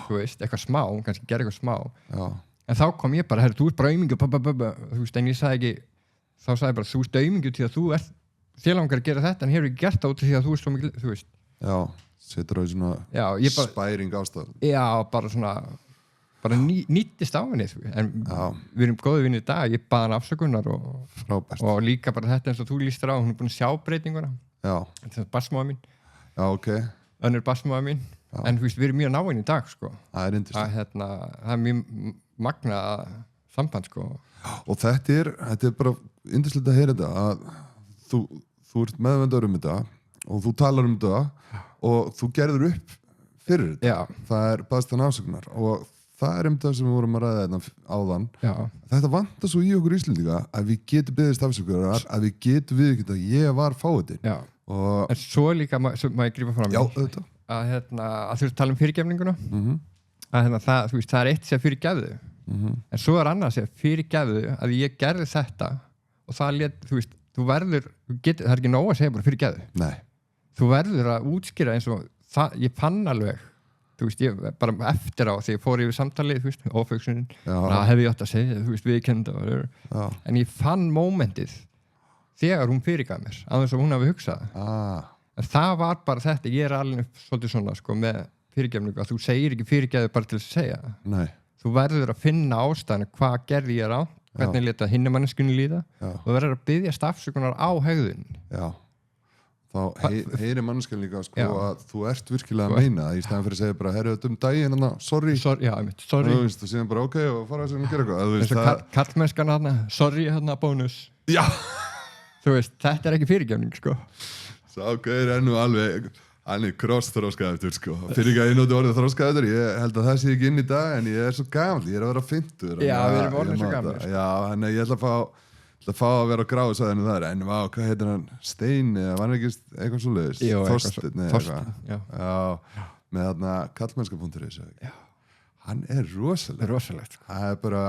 þú veist, eitthvað smá, hún kannski gerði eitthvað smá en þá kom ég bara, þú ert bara aumingi þú veist, en ég sagði ekki þá sagði ég bara, þú ert aumingi til að þú ert þér langar að gera þetta, en hefur ekki gert það út til því að þú ert svo mikil, þú veist setur á í svona spæring ástæð bara svona bara nýttist á henni en við erum góði vinni í dag, ég baði hann afsökunar og líka bara þetta eins og þú lístir á, hún er búin að sjá breytinguna þetta er bassmóða mín önnur bassmóða mín en þú veist, við erum mjög náinn í dag sko. það er mjög magna samband sko. og þetta er bara yndislegt að heyra þetta að þú ert meðvendar þetta og þú talar þetta og þú gerður upp fyrir þetta það baðst þann afsökunar og það það sem við vorum að ræða þetta áðan þetta vantar svo í okkur Íslendinga að við getum beðist afsökunar að við getum viðurkennt að ég var fáiði en svo líka má ég grípa fram að þú ert að tala um fyrirgefninguna að það, þú veist, það eitt sem fyrirgefðu en svo annað sem fyrirgefðu að ég gerði þetta og það þú veist, það er ekki nóg að segja bara fyrirgefðu þú verður að útskýra eins og ég fann alveg þú veist, ég bara eftir á því ég fór yfir samtalið, þú veist, ofugsunin það hefði ég átt að segja, þú veist, viðurkennt en ég fann mómentið þegar hún fyrirgaf mér að þess að hún hafi hugsað en það var bara þetta, ég alveg svolítið svona sko, með fyrirgefningu að þú segir ekki fyrirgefðu bara til að segja þú verður að finna ástæðan hvað gerði ég á hvernig leta hinni manneskunni líða og þú verður að biðjast afsökunar á hegðun þá heyri manneskan líka sko, að þú ert virkilega að meina í staðan fyrir að segja bara herru þetta daginn, sorry og síðan bara ok og fara að gera eitthvað kallmennskan sorry bónus þú veist, þetta er ekki fyrirgefning sko Sá gauður nú alveg hann er kross-þróskaðeftur sko fyrir ekki að ég noti orðið þróskaðeftur ég held að það sé ekki inn í dag en ég er svo gamall, ég er að vera 50 við erum orðin svo gamall þannig að ég ætla að fá að vera á gráðsæðinu þar en hvað heitir hann, Stein eða var hann ekki eitthvað svoleiðis Þorsteinn með þarna kallmennska.is hann rosalegt sko. Það bara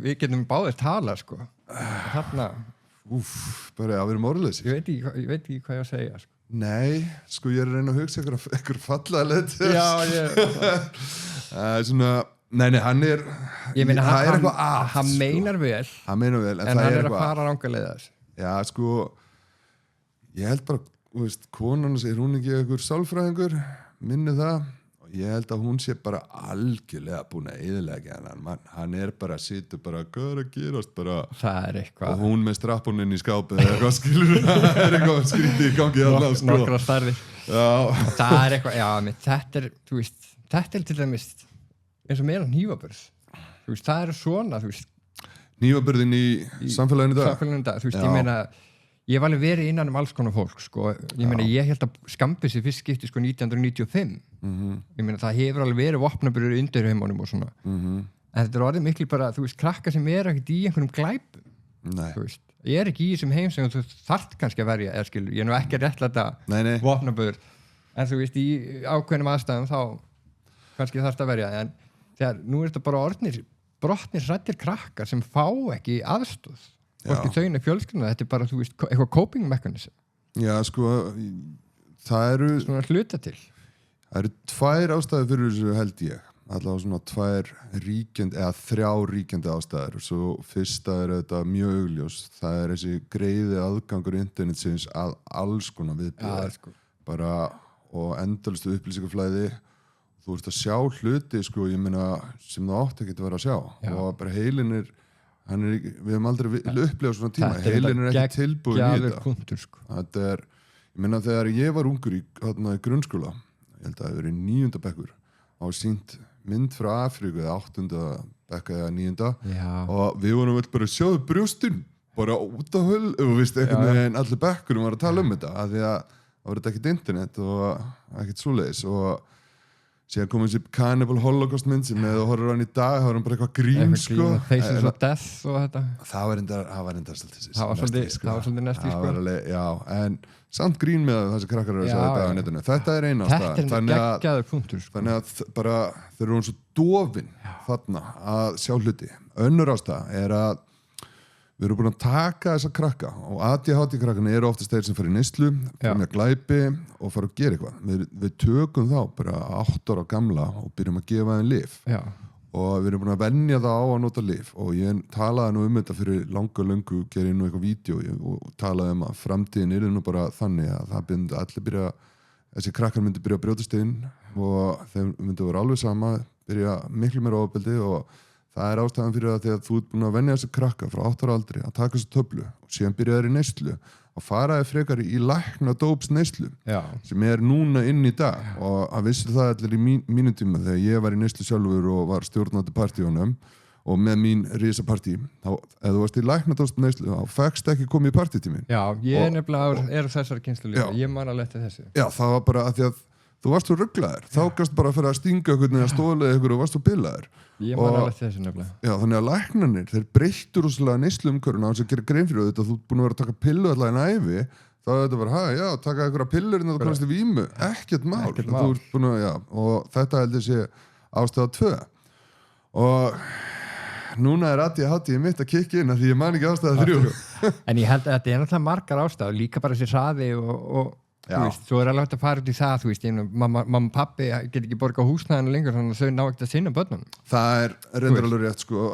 við getum báðir tala sko. Þarna bara að við erum orðleysi ég veit ekki hvað ég að segja sko. Nei, sko ég er að reyna að hugsa ykkur fallaða leið svona Nei, hann er ég meina, hann meinar vel en hann er að fara ranga leið Já, sko ég held bara, konan er hún ekki einhver sálfræðingur minni það og ég held að hún sé bara algjörlega búin að eyðileggja hann er bara að sitja bara hvað er að gerast bara það er eitthvað og hún með strappuninn í skápið eða eitthvað skilur það er eitthvað skrítið í gangi nokkra starfir það er eitthvað, þetta er til dæmis eins og meira hnífaburð það er svona hnífaburðin í samfélaginu í dag ég meina ég var alveg verið innan alls konar fólk sko. Ég meina ég held að skambissi fyrst skipti sko 1995 ég meina það hefur alveg verið vopnaburður undir heimunum og svona en þetta er orðið miklu bara krakka sem er ekkert í einhverjum glæpum ég er ekki í þessum heim sem þú þarft kannski að verja ég er nú ekki að réttlæta vopnaburður en í ákveðnum aðstæðum þá kannski þarft að verja en þegar nú er þetta bara brotnir hrættir krakkar sem fá ekki aðstöð hvorki þau inn í fjölskylduna, þetta er bara eitthvað coping mechanism Já, sko það eru svona hluta til það eru 2 ástæður fyrir þessu held ég allavega svona 2 ríkjandi eða 3 ríkjandi ástæður og svo fyrsta er þetta mjög augljós það er þessi greiði aðgangur internetsins að alls konar viðbjóðar bara og endalastu upplýsingaflæði þú ert að sjá hluti sko, ég meina sem þú átt ekki að vera að sjá og bara heilin við hefum aldrei upplifað svona tíma heilin er ekki tilbúin í þetta punktur, sko. Þetta er, ég meina þegar ég var ungur í grunnskóla ég held að það hefur verið 9. bekkur og sýnt mynd frá Afríku eða 8. bekka eða 9. og við vorum vel bara að sjáðu brjóstin bara út á höll og einhvern veginn allir bekkurum var að tala þetta af því að það var ekkert internet og ekkert svoleiðis og síðan kom þessi Cannibal Holocaust mynd sem eða horfður hann í dag það var hann bara eitthvað grín sko Faces of Death og þetta það var enda það var svolítið næsti sko já, en samt grín með það sem krakkar eru að segja þetta á netinu þetta er eina ástæð þetta er geggjaður punktur sko þannig að bara þeir eru svo dofin þarna að sjá hluti önnur ástæð er að við erum búin að taka þessa krakka og ADHD-krakkarnir eru oftast þeir sem fara í neyslu, fara með glæpi og fara að gera eitthvað. Við tökum þá bara 8 ára gamla og byrjum að gefa þeim lyf og við erum búin að venja það á að nota lyf og ég talaði nú þetta fyrir löngu gerði nú eitthvað vídeo og talaði að framtíðin er nú bara þannig að það myndi allir þessi krakkar myndi byrja að brjótast inn og þeim myndi vera alveg sama, byrja miklu meira ofbeldi og það er ástæðan fyrir það þegar þú ert búin að venja þessi krakka frá 8 ára aldri að taka þessi töflu og síðan byrja þær í neyslu og fara þær frekar í lækna dóps neyslu sem er núna inn í dag og að vissi það allir í mínum tíma þegar ég var í neyslu sjálfur og var stjórnandi partíunum og með mín risapartí þá ef þú varst í lækna dóps neyslu þá fekkst ekki komið í partítímin ég nefnilega er þessar kynslu líka ég man að leta þessi það var bara að því að þú varst svo rugglaður, þá gæst bara að fyrir að stinga einhvern veginn að stóla ykkur og varst svo bilaður ég man alveg þessi nefnilega þannig að læknarnir, þeir breyttu rosalega neysluumhverfinu á þess að gera grein fyrir þetta þú ert búin að vera að taka pillu alltaf en ævi þá er þetta bara, taka einhverja pillur en þú komast í vímu, ekkert mál. Þú ert búin að, og þetta heldur sé ástæða 2 og núna er ADHD mitt að kikka inn af því ég man ekki ástæða 3 en ég held að þetta er náttúrulega margar ástæður líka bara þessi hraði og þú veist, svo er alveg hægt að fara út í það þú veist, mamma og pappi get ekki borgað húsnæðinu lengur þannig að þau ná ekkert að sinna börnunum það er reyndar alveg rétt sko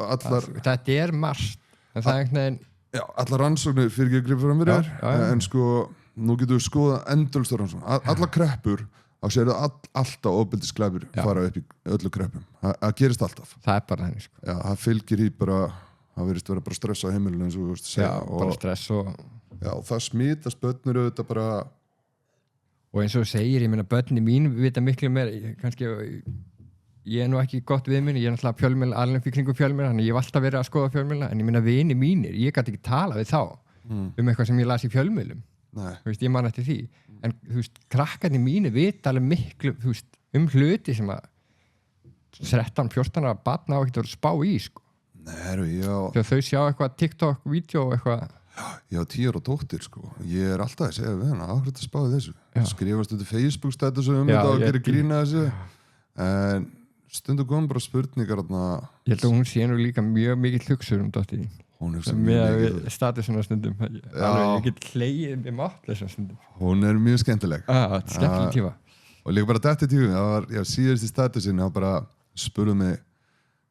þetta er margt en það er einhvern veginn allar rannsóknir fyrir ekki að gripa fram fyrir þér en sko, nú getur við skoða endalausar rannsóknir allar kreppur á sér alltaf ofbeldisglæpir fara upp í öllu kreppum það gerist alltaf það er bara henni sko það fylgir í bara það verðist vera bara stress á heimilinu eins og þú veist segja bara stress og það smítast börnur auðvitað bara og eins og þú segir, ég meina börni mín vita miklu meir, kannski ég er nú ekki gott viðminni, ég er náttúrulega fjölmiðla alveg fyrir kringum fjölmiðla, þannig ég hef alltaf verið að skoða fjölmiðla, en ég meina vini mínir, ég gæti ekki tala við þá eitthvað sem ég las í fjölmiðlum þú veist, ég man eftir því en þú veist, krakkarnir mínir vita alveg miklu þú veist, hluti sem að 13-14 ára barn á ekkert að spá í sko þegar þau sjá eitthvað TikTok-vídeó eitthvað Ég á 10 ára dóttir sko. Ég alltaf að segja við hana, akkur þetta spáði þessu. Skrifast út í Facebook status þetta og gerir grína þessu. En stundum kom bara spurningar þarna. Ég held að hún sé nú líka mjög mikið hlugsur dóttir þín. Hún er mjög mikið. Statusuna stundum. Ég get hlegið með máttlega stundum. Hún er mjög skemmtileg. Skemmtileg tíma. Og líka bara þetta tíma, það var síðast í statusin, þá bara spurði mig,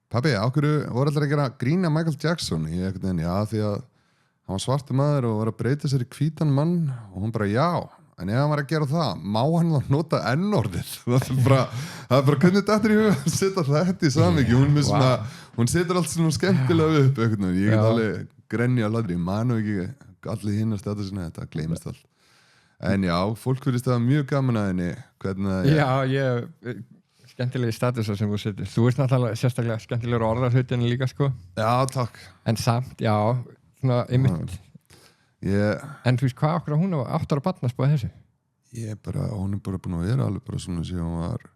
pabbi, ákveðu voru allir að gera grína Michael Jackson? Ég ekkert enn, já, því að hann var svartur maður og var að breyta sér í hvítan mann og hún bara, já, en ef hann var að gera það, má hann þá nota N-orðið? Það er bara, hvernig þetta er í huga að setja þetta í samhengi, hún setur allt svona skemmtilega upp, eitthvað, ég get alveg grenja á ladri, ég manu ekki allir hinn að statusina, þetta gleymist allt. En já, fólk verðist það mjög gaman að henni, hvernig það er. Já, skemmtilegi statusar sem þú setur. Þú ert náttúrulega sérstaklega skemmtilegur orðarhutinu líka, sko. Já, takk. En samt, já, svona einmitt. En þú veist, hvað okkur hún áttar að batna spáði þessu? Hún er bara búin að vera alveg bara svona sem hún var.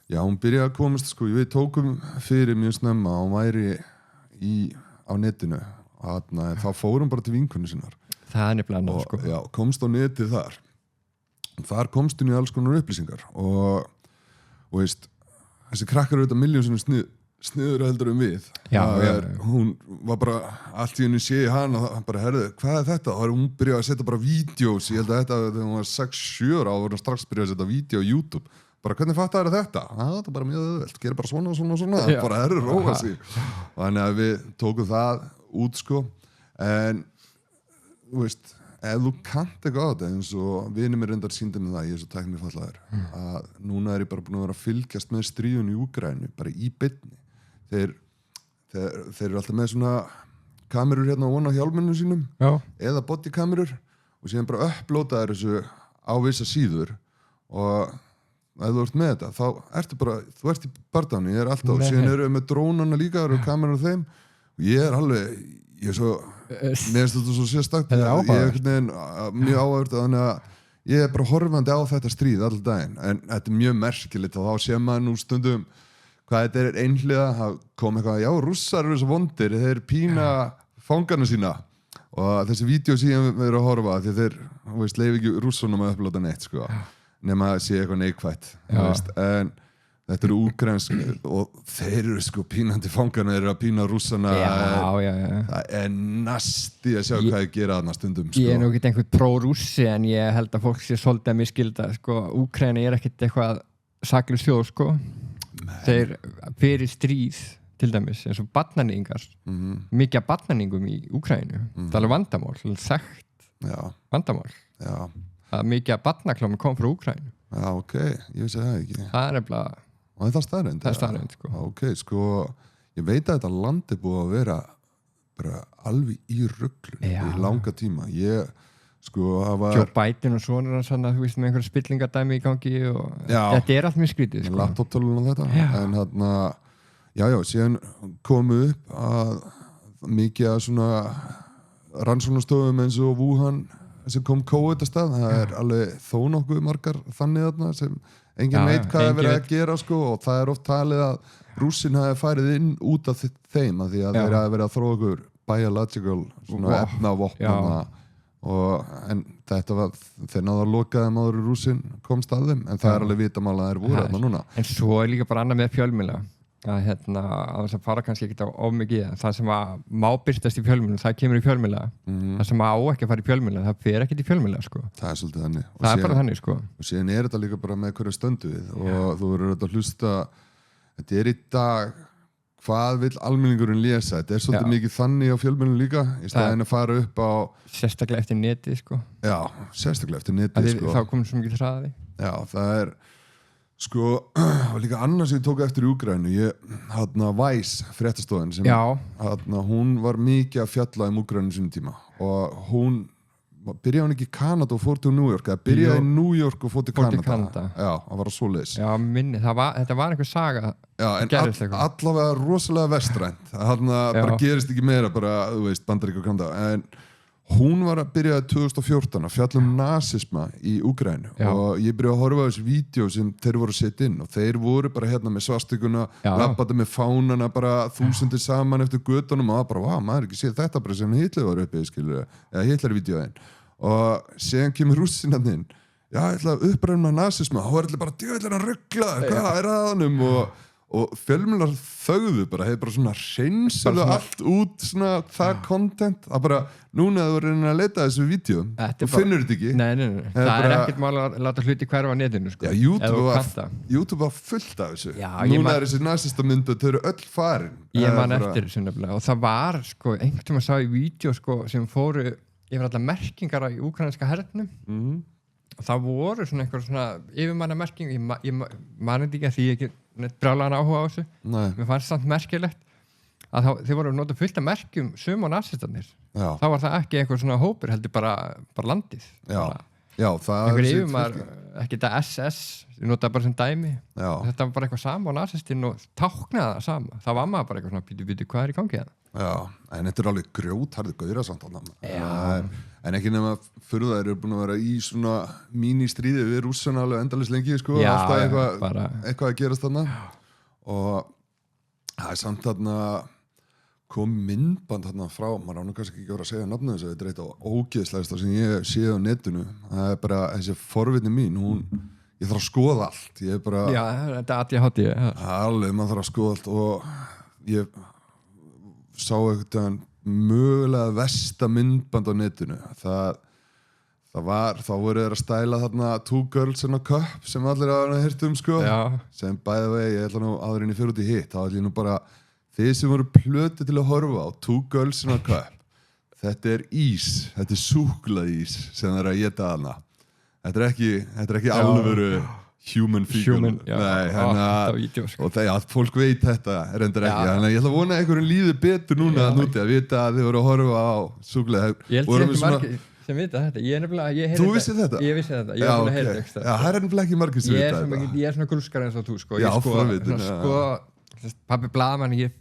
Já, hún byrjaði að komast, sko, við tókum fyrir mjög snemma og hún væri á netinu. Þá fórum bara til vinkunni sinnar. Það er nefnilega annað, sko. Já, komst á netið þar. Þar komst hún í alls konar upplýsingar og veist, þessi krakkar eru þetta miljónsinnum sniður heldur við. Hún var bara allt í henni sé í hann og bara, herðu, hvað er þetta? Og hún byrjaði að setja bara vídeos, ég held að þetta, þegar hún var 6-7 ára og var strax byrjaði að setja vídeo á YouTube. Bara, hvernig fattar þetta? Það er bara mjög auðvelt, gerir bara svona. Bara herru, róa sig. Þannig að við tókum það út, sko. En, þú veist, ef þú kannt eitthvað á þetta eins og vinur mér reyndar sýndi með það, ég er svo tæknifallaður að núna er ég bara búin að vera að fylgjast með stríðun í Úkraínu, bara í beinni þeir eru alltaf með svona kamerur hérna á hjálminu sínum eða bodykamerur og síðan bara upplótaður þessu á vissa síður og ef þú ert með þetta, þá ertu bara þú ert í bardáni, ég er alltaf og síðan eru með drónana líka, það eru kamerur á þeim og ég er alveg, ég er svo mér finnst þetta svo sérstakt ég er mjög áhugavert þannig að ég er bara horfandi á þetta stríð all daginn en þetta er mjög merkilegt og þá sé maður nú stundum hvað þetta er einhliða það kom eitthvað, já rússar eru svo vondir þeir pína fangarna sína og þessi vídeo síðan við erum að horfa því þeir leif ekki rússunum að upplóta neitt sko, nema að sé eitthvað neikvætt en þetta eru úkrainsk og þeir eru sko pínandi fangarna, þeir eru að pína rússana það er nasti að sjá hvað ég gera þarna stundum sko. Ég er nú ekki einhvern pró-rússi en ég held að fólk sé svolítið að miskilda sko, Úkraína er ekkert eitthvað saklaus þjóð sko þeir fyrir stríð til dæmis eins og barnaníðingar mikið af barnaningum í Úkraínu það er alveg vandamál, þekkt vandamál að mikið af barnaklómi kom frá Úkraínu Já, ok, ég vissi það ekki Það er nefnilega Og það er staðreynd? Það er staðreynd, sko. Ok, sko, ég veit að þetta land er búið að vera bara alveg í ruglun í langa tíma. Það var... Joe Biden og svona, þú veist, með einhverja spillingadæmi í gangi og þetta er allt mjög skrítið, sko. Laptoptölun og þetta. En þarna, síðan komu upp að mikið að svona rannsóknarstofum eins og Wuhan sem kom COVID að stað. Það er alveg þó nokkuð margar þannig þarna sem enginn veit hvað er verið að gera sko og það er oft talið að Rússin hafi farið inn út af þeim að því að þeir hafi verið að þróa okkur biological svona efnavopna en þetta var þeir náðu að loka þeim áður Rússin komst að þeim en það er alveg vitamál að þeir voru þarna núna En svo er líka bara annað með fjölmiðla að þess að fara kannski ekkert á mikið það sem að má byrtast í fjölmiðla það kemur í fjölmiðla það sem á ekki að fara í fjölmiðla það fer ekkert í fjölmiðla sko. Það er svolítið þannig það er bara þannig sko. Og síðan er þetta líka bara með hverju stöndu við og þú verður að hlusta þetta er í dag hvað vill almenningurinn lesa þetta er svolítið mikið þannig á fjölmiðlum líka í staðinn að fara upp á sérstaklega eftir netið sko. Já, sérstaklega eftir netið sko. Þá komur svo mikið hraði Já, það er sko, og líka annars sem ég tók eftir í Úkraínu Vice, fréttastofan sem hún var mikið að fjalla Úkraínu sínum tíma og hún byrjaði hún ekki í Kanada og fór til New York eða byrjaði í New York og fór til Kanada Já, það var svoleiðis Já, minni, þetta var einhver saga en allavega rosalega vestrænt bara gerist ekki meira bara, þú veist, Bandaríkjunum og Kanada en hún var að byrja 2014 að fjalla nasisma í Úkraínu og ég byrjaði að horfa á þessi vídeo sem þeir voru að setja inn og þeir voru bara hérna með svastikuna, labbandi með fánana bara þúsundir saman eftir götunum og bara, vá, maður ekki séð þetta bara sem Hitler var uppið, skilur, eða Hitler-vídeóin og síðan kemur rússinarnir inn, já, ég ætla að uppræna nasisma, þá er allir bara, djöðlega að ruggla, hvað er aðanum og fjölmiðlar þögðu bara, hefur bara svona hreinsaðu allt út svona það content, að bara núna þú reynir að leita þessu vídeo og finnur þetta ekki. Nei. Það er ekkert mál að láta hluti hverfa á netinu, sko. Já, YouTube var fullt af þessu. Já, núna er þessi nasista myndu, þau eru öll farin. Ég man eftir þessu nefnilega og það var, sko, einhvern tímann sá í vídeo, sko, sem fóru yfir alla merkingar í úkraínska hernum. Það voru svona einhver svona yfirmannamerking, ég man ekki að því ég ekki brjálagan áhuga á þessu. Mér fannst samt merkilegt að þeir voru að nota fullt af merkjum sömu og nasistarnir. Þá var það ekki einhver svona hópur, heldur bara landið. Já, það einhver yfirmaður, ekki þetta SS, ég notaði bara sem dæmi. Þetta var bara eitthvað sama á nasistinn og táknaði það sama. Það var maður bara eitthvað svona, býtu, hvað er í gangi það? Já, en þetta er alveg grjótharði gauðra samt en ekki nema fyrir það eru búin að vera í svona mínistríði við rússana alveg endalaust lengi, sko, alltaf eitthvað að gerast þarna og það er samt þarna kom myndband þarna frá, maður ánum kannski ekki að vera að segja nafnum þess að þetta er eitt á ógeðslegasta sem ég séð á netinu, það er bara þessi forvitni mín, ég þarf að skoða allt, ég er bara já, þetta ADHD alveg, maður þarf að skoða allt og ég sá eitthvað mögulega versta myndband á netinu þá voru þeir að stæla þarna Two Girls in a Cup sem allir hafa heyrt sko sem bæði vegi, ég ætla nú áður en ég fyrir út í hitt þá ætla ég nú bara, þið sem voru plötu til að horfa á Two Girls in a Cup þetta er ís, þetta er súkkulaðís sem það er að éta hana þetta er ekki alvöru human figure og það, fólk veit þetta reyndar ekki, þannig að ég ætla að vona að einhverjum líður betur núna að núti að vita að þið voru að horfa á súkkulaði. Ég held ekki margir sem vita þetta, Þú vissir þetta? Ég vissi þetta, ég hef heyrði ekki það. Það er nefnilega ekki margir sem vita þetta. Ég er svona grúskar eins og þú, sko. Já, framvitin. Pabbi blaðmann, ég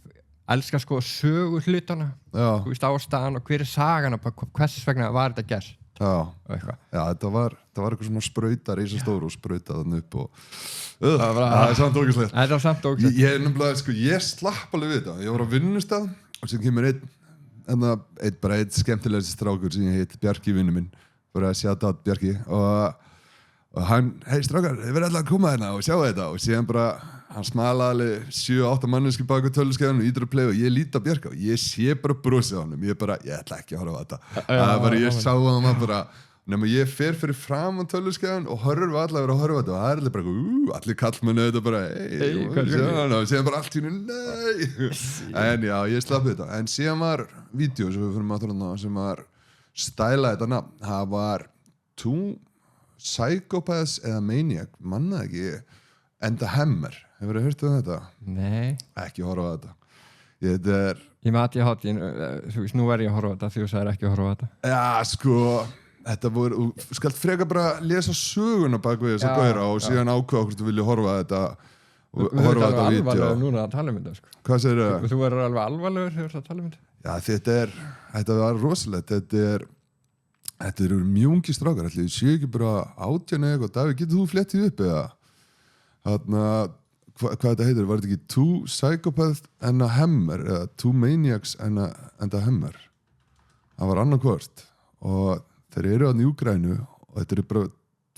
elska sko sögu hlutana, þú veist ástæðan og hver er sagan og hvers vegna var þetta gert. Þetta var eitthvað svona sprautar í þessu stóru og sprautað þannig upp og það er samt ógeðslegt. Þetta var samt ógeðslegt. Ég er nefnilega, sko, ég slapp alveg við þetta. Ég var á vinnustað og sem kemur einn skemmtilegri strákur sem ég heit Bjarki vinnu minn, fyrir að sjá þetta Bjarki og hann, hei strákar, þið verður alltaf að koma hérna og sjá þetta og síðan bara, hann smalaði alveg 7-8 manneski bak við töluskeiðan og ítur að play og ég líti á Bjarka og ég sé bara brosið á honum, ég ætla ekki að horfa á þetta það er bara, ég sá hann bara nema ég fer fyrir fram á töluskeiðan og horfum allar verið að horfa á þetta og það er allir bara, allir kallmennu þetta bara og síðan bara allt í hennu, nei en já, ég slapp þetta, en síðan var vídeo sem við fyrir maður sem var stæla þetta nafn, það var Psychopaths eða Maniac, manna ekki and the Hammer, hefur þið hört um þetta? Nei. Ekki horfa á þetta Ég mati að hátíðin, þú veist, nú verð ég að horfa á þetta því þú sagðir ekki að horfa á þetta Já, sko, þetta voru þú skalt freka bara lesa söguna bak við þess að gauðra og síðan ákveða hvort þú vilja horfa á þetta og horfa á þetta vídeo Þú verður alvarlegur núna að tala um þetta, sko Hvað segir það? Þú verður alveg alvarlegur þegar þú tala um þetta Já, þetta var rosalegt, Þetta eru mjungi strákar, ætli þið séu ekki bara 18 eða eitthvað, Davíð, getur þú flettið upp eða? Hvað þetta heitir, var þetta ekki Two Psychopaths and a Hammer eða Two Maniacs and a Hammer? Það var annarkvort og þeir eru á Úkraínu og þetta eru bara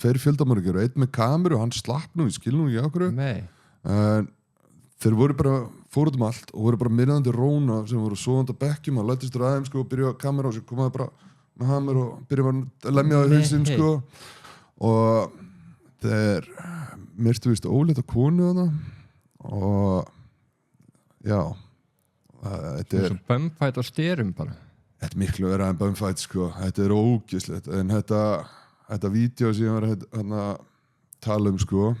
2 fjöldamorgir og einn með kameru og hann slapp nú, ég skil nú ekki okkur en þeir voru bara, fóru út um allt og voru bara myrðandi róna sem voru svoðandi á bekkjum og lættist þér aðeins sko og byrjuði á kamera og svo komaði bara með hammer og byrjuði að lemja á hausinn sko og þeir myrtu vist ólétta konu þarna og já þetta er bumfight á styrum bara þetta er miklu verið en bumfight sko þetta er ógeðslegt en þetta vídeo sem ég var að tala um sko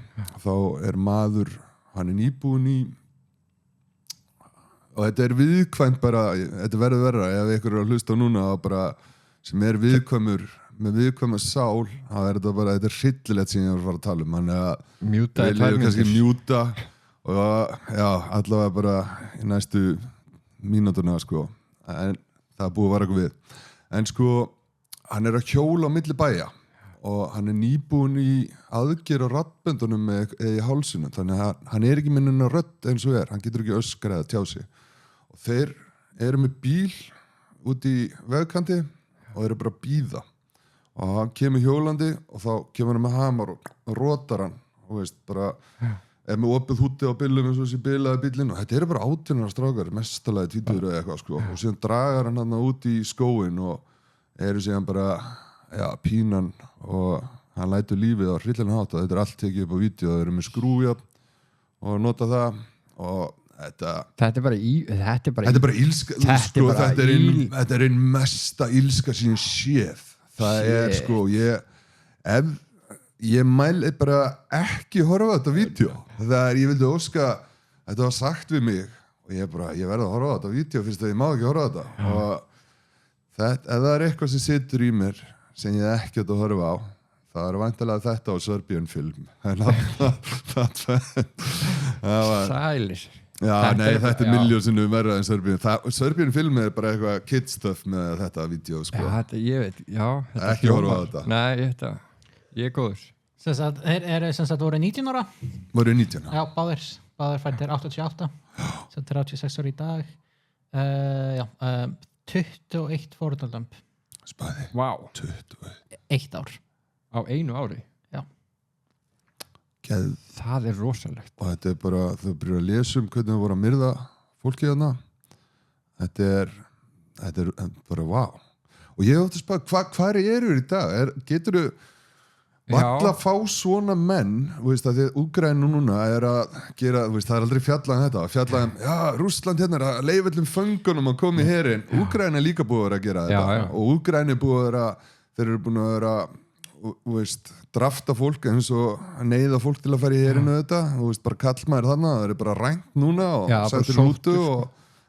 þá er maður hann er nýbúinn í og þetta er viðkvæmt bara þetta verður verra ef ykkur er að hlusta núna bara sem er viðkvæmur með viðkvæma sál þá er þetta bara, þetta er hryllilegt sem ég var að fara að tala um þannig að við leiðum kannski mjúta og já, allavega bara í næstu mínútuna sko en það er búið að vera eitthvað við en sko, hann að hjóla á milli bæja og hann nýbúinn í aðgerð á raddböndunum með í hálsinum, þannig að hann ekki minnuna rödd eins og hann getur ekki öskrað að tjá sig og þeir eru með bíl út í vegkanti og eru bara að bíða og hann kemur hjólandi og þá kemur hann með hamar og rótar hann og veist bara með opið húti á bílum eins og þessi bilaði bílinn og þetta eru bara 18 ára strákar mestalagi 20 eða eitthvað sko og síðan dragar hann út í skóin og eru síðan bara pínan og hann lætur lífið á hryllilegan hátt og þetta allt tekið upp á vídeo, það eru með skrúfjafn og nota það og þetta er bara ílska sko, þetta er ein mesta ílska sem ég séð það er sko ég mæli bara ekki horfa á þetta vídeo þegar ég vildi óska þetta var sagt við mig og ég verði að horfa á þetta vídeo fyrst að ég má ekki horfa á þetta og ef það er eitthvað sem situr í mér sem ég ekki að horfa á það er væntanlega þetta á Serbian film Sælis þetta er miljónsinnum verða en Serbian film er bara eitthvað kid stuff með þetta vídeo sko. Ekki horfa á þetta Nei, ég er góður Þeir voru 19 ára Voru 19 ára Já, báðir fæddir 88 sem 36 ára í dag 21 fórhaldalömb Spæði Wow 1 ár Á einu ári Já Það er rosalegt og þetta er bara, þau byrja að lesa hvernig þau voru að myrða fólkið þarna þetta er bara wow og ég átti að spæða, hvað eru í dag? Getur þau valla að fá svona menn veist, að því að Úkraínu núna er að gera, veist, það er aldrei fjallað þetta Rússland hérna er að leyfa öllum föngunum að koma í herinn Úkraína er líka búið að vera að gera þetta og Úkraína er búið að vera þeir eru búin að vera veist, drafta fólk eins og neyða fólk til að fara í herinu þetta veist, bara kallmaður þarna, það er bara rænt núna og sættir útu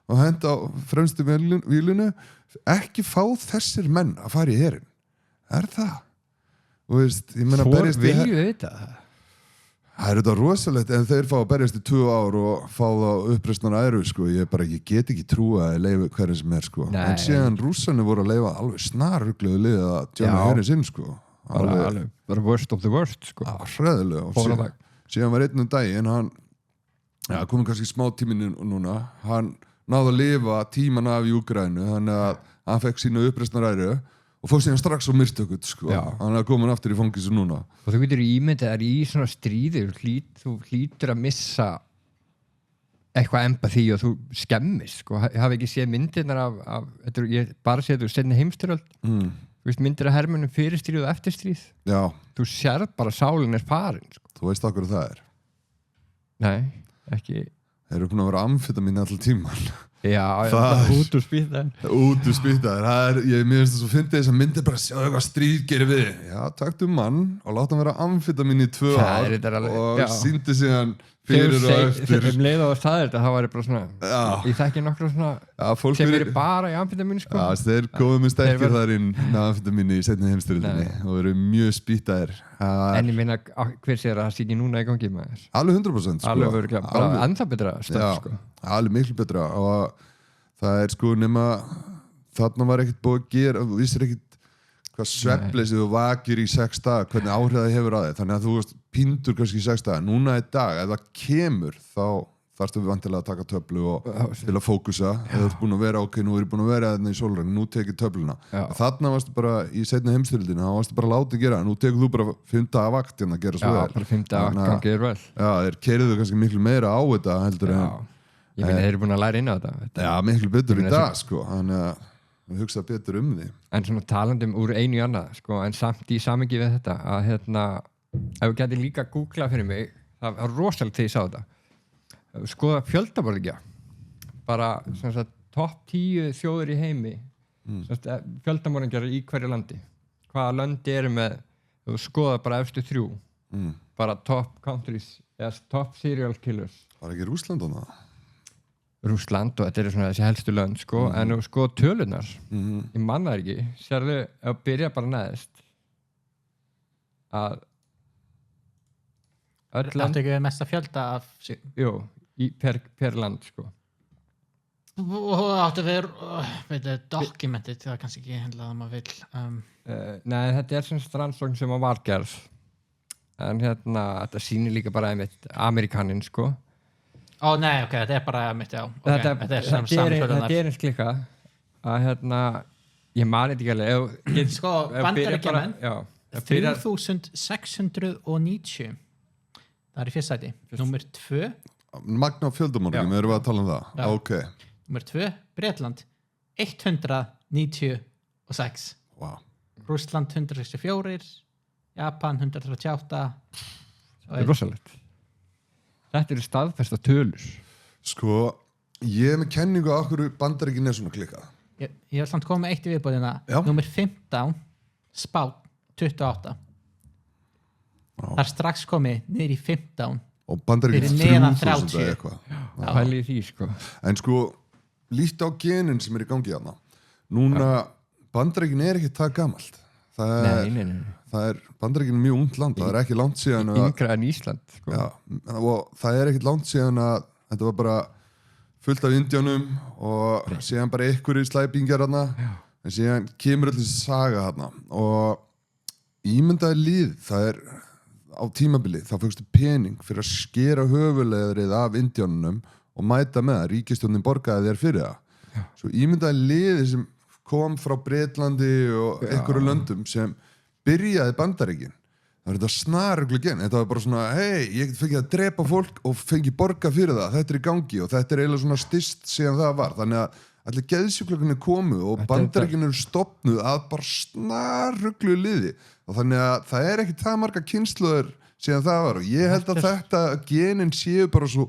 og henda á fremstu vílunu ekki fá þessir menn að fara í herin það? Veist, ég meina berjast í það er þetta rosalegt en þeir fá að berjast í 2 ár og fá það uppreisnar æru sko. ég get ekki trúa að leifa hverjum sem sko. en síðan rússarnir voru að leifa alveg snarrugluðu lið að tjána herins inn sko. bara worst of the worst sko. hræðilega síðan var einn daginn hann komið kannski smá tíminn núna hann náði að lifa tíman af í Úkraínu þannig að hann fekk sína uppreisnar æru og fór síðan strax á myrtökut sko. hann er komin aftur í fangilsu núna og þú getur ímyndið að í svona stríði þú hlýtur að missa eitthvað empathy og þú skemmist sko. hafi ekki séð myndirnar af ég bara séð þú seinni heimstyrjöld myndir af hermönnum fyrir stríð og eftir stríð þú sér bara sálinn er farin sko. þú veist okkur það er nei, ekki þeir eru búin að vera amfetamín allir tíman út úr spýtaðir ég finnst það svo fyndið þess að myndir bara sjá eitthvað stríð gerir við taktu mann og láta hann vera amfetamín í 2 ár og sýndi síðan fyrir og eftir leið á það þetta, það var bara svona ég þekki nokkru svona sem eru bara í amfetamín sko. þeir komið með sterkir þar inn með amfetamín í seinni heimsstyrjöldinni og eru mjög spýtaðir en ég meina hver sér að það sé ekki núna í gangi með þess alveg 100% sko. alveg bara ennþá betra stöð sko. alveg miklu betra og það er sko nema þarna var ekkert búið að gera þú vissir ekkert hvað svefnleysið þú vakir í 6 daga hvernig áhrif það hefur á þig þannig að þú varst píndur kannski í 6 daga núna í dag, ef það kemur þá þarfstu við vantilega að taka töflu og til að fókusa eða þú ert búin að vera nú er ég búin að vera þarna í sólræn nú tekið töfluna þarna varstu bara í seinni heimsstyrjöldinni þá varstu bara látið gera nú tekur þú bara 5 daga vakt hérna að gera svo vel bara 5 daga vakt gangið vel þeir keyrðu kannski miklu meira á þetta heldur en ég meina þeir eru búin að læra inn á þetta miklu betur í dag sko þannig að við hugsa betur því en svona talandum úr einu í annað sko, en samt í samingi við þetta að ef við getum líka að googla fyrir mig það var rosalega þegar ég sá þetta skoða fjöldaborðingja bara topp 10 þjóðir í heimi fjöldamorðingjar í hverju landi hvaða löndi eru með þú skoða bara efstu 3 bara top countries eða top serial killers var ekki Rússland á það? Rússland og þetta eru svona þessi helstu lönd sko, en þú sko tölunar ég manna ekki, sérðu ef að byrja bara neðist að öll áttu ekki mesta fjölda af per land sko og áttu að vera dokumentið, það er kannski ekki hendlað að maður vill Nei, þetta sem rannsókn sem var gerð en þetta sýnir líka bara einmitt Amerikaninn sko nei, ok, þetta er bara mitt, já okay, þetta er eins klika að ég mani þetta ekki alveg sko, Bandaríkjamenn 3690 það er í fyrsta sæti númer 2 Magna fjöldumorgum, erum við að tala um það? Já. Ok. Númer 2, Bretland 196 Wow. Rússland 164 Japan 138 Þetta er rosalegt Þetta eru staðfesta tölur Sko, ég er með kenningu á okkur Bandaríkin er svona klikkað. Ég vil samt koma með eitt í viðbóðina Já. Númer 15 Spán 28 Það er strax komið niður í 15 Og Bandaríkin Fyrir neðan 3000 eða 30. eitthvað. Pæli í því sko En sko, líkt á genin sem er í gangi þarna. Núna, Bandaríkin er ekki það gamalt. Nei. Það er Bandaríkin er mjög ungt land. Það er ekki langt síðan að... Yngra en Ísland sko. Já, og það er ekki langt síðan að þetta var bara fullt af Indjánum og síðan bara ykkur í slæpingjar þarna. En síðan kemur allir saga þarna. Og ímyndaði líð, það er á tímabili, þá fengstu pening fyrir að skera höfulegrið af Indjánunum og mæta með það. Ríkisstjórnin borgaði þér fyrir það. Svo ímyndaði liði sem kom frá Bretlandi og einhverju löndum sem byrjaði Bandaríkin. Það var þetta snaruglu gen. Þetta var bara svona, hei, ég fengi að drepa fólk og fengi borga fyrir það. Þetta er í gangi og þetta er eiginlega svona styrst síðan það var. Þannig að allir geðsjúklingarnir komu og Bandaríkin eru stofnuð að bara snaruglu liði. Og þannig að það er ekki það marga kynslóðir síðan það var. Og ég held að þetta genin séu bara svo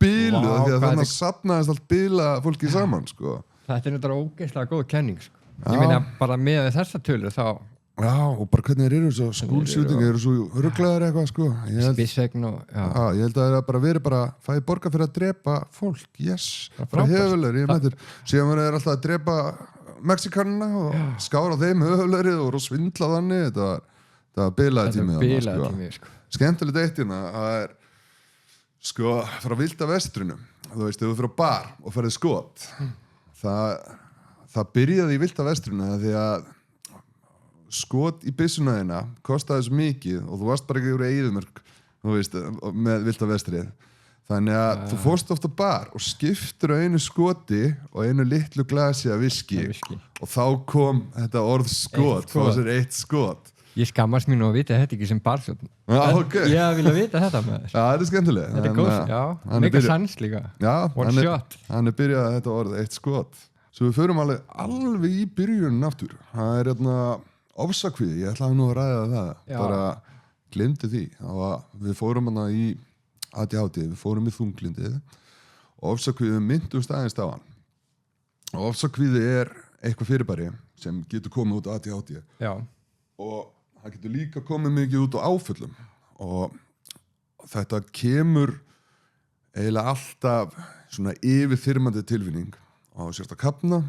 biluð af því að þannig að safnaðist allt bila fólki saman, sko. Þetta er náttúrulega ógeðslega góð kenning sko. Ég meina bara með þessa tölur þá Já, og bara hvernig þeir eru svo skúlsjútingi, eru svo rugglaðar eitthvað, sko. spissegn og ég held að það bara veri bara fæði borga fyrir að drepa fólk, yes, bara höfulegri, ég mættir. Síðan var þeir alltaf að drepa Mexikanina og skára þeim höfulegri og svindla þannig, þetta var bilaði tími. Sko. Skemmtilegt eitt hérna, það er, sko, frá Vilda Vestrinu, þú veist, ef þú fyrir á bar og ferði skot, það byrjaði í Vilda Vestrinu því að skot í byssuna þína kostaði svo mikið og þú varst bara ekki úr Eyðimörk, þú veist, með Vilda Vestrið. Þannig að þú fórst oft á bar og skiptur á einu skoti og einu litlu glasi af viski og þá kom þetta orð skot, fá sér eitt skot. Ég skammast mér nú að vita þetta ekki sem barsjótt. Okay. Ég vilja vita þetta með þess. Þetta er skemmtileg. Þetta er góð, já, mega sans líka. Já, hann er byrjað þetta orð eitt skot. Svo við förum alveg í byrjunin aftur. Það er ofsakvíði, ég ætlaði nú að ræða það. Já. Bara glemdi því. Við fórum hana í ADHD, við fórum í þunglindið og ofsakvíði myndumst aðeins á hann. Og ofsakvíði er eitthvað fyrirbæri sem getur komið út á ADHD. Já. Og það getur líka komið mikið út á áföllum og þetta kemur eiginlega alltaf svona yfirþyrmandi tilfinning og sérst að kafna,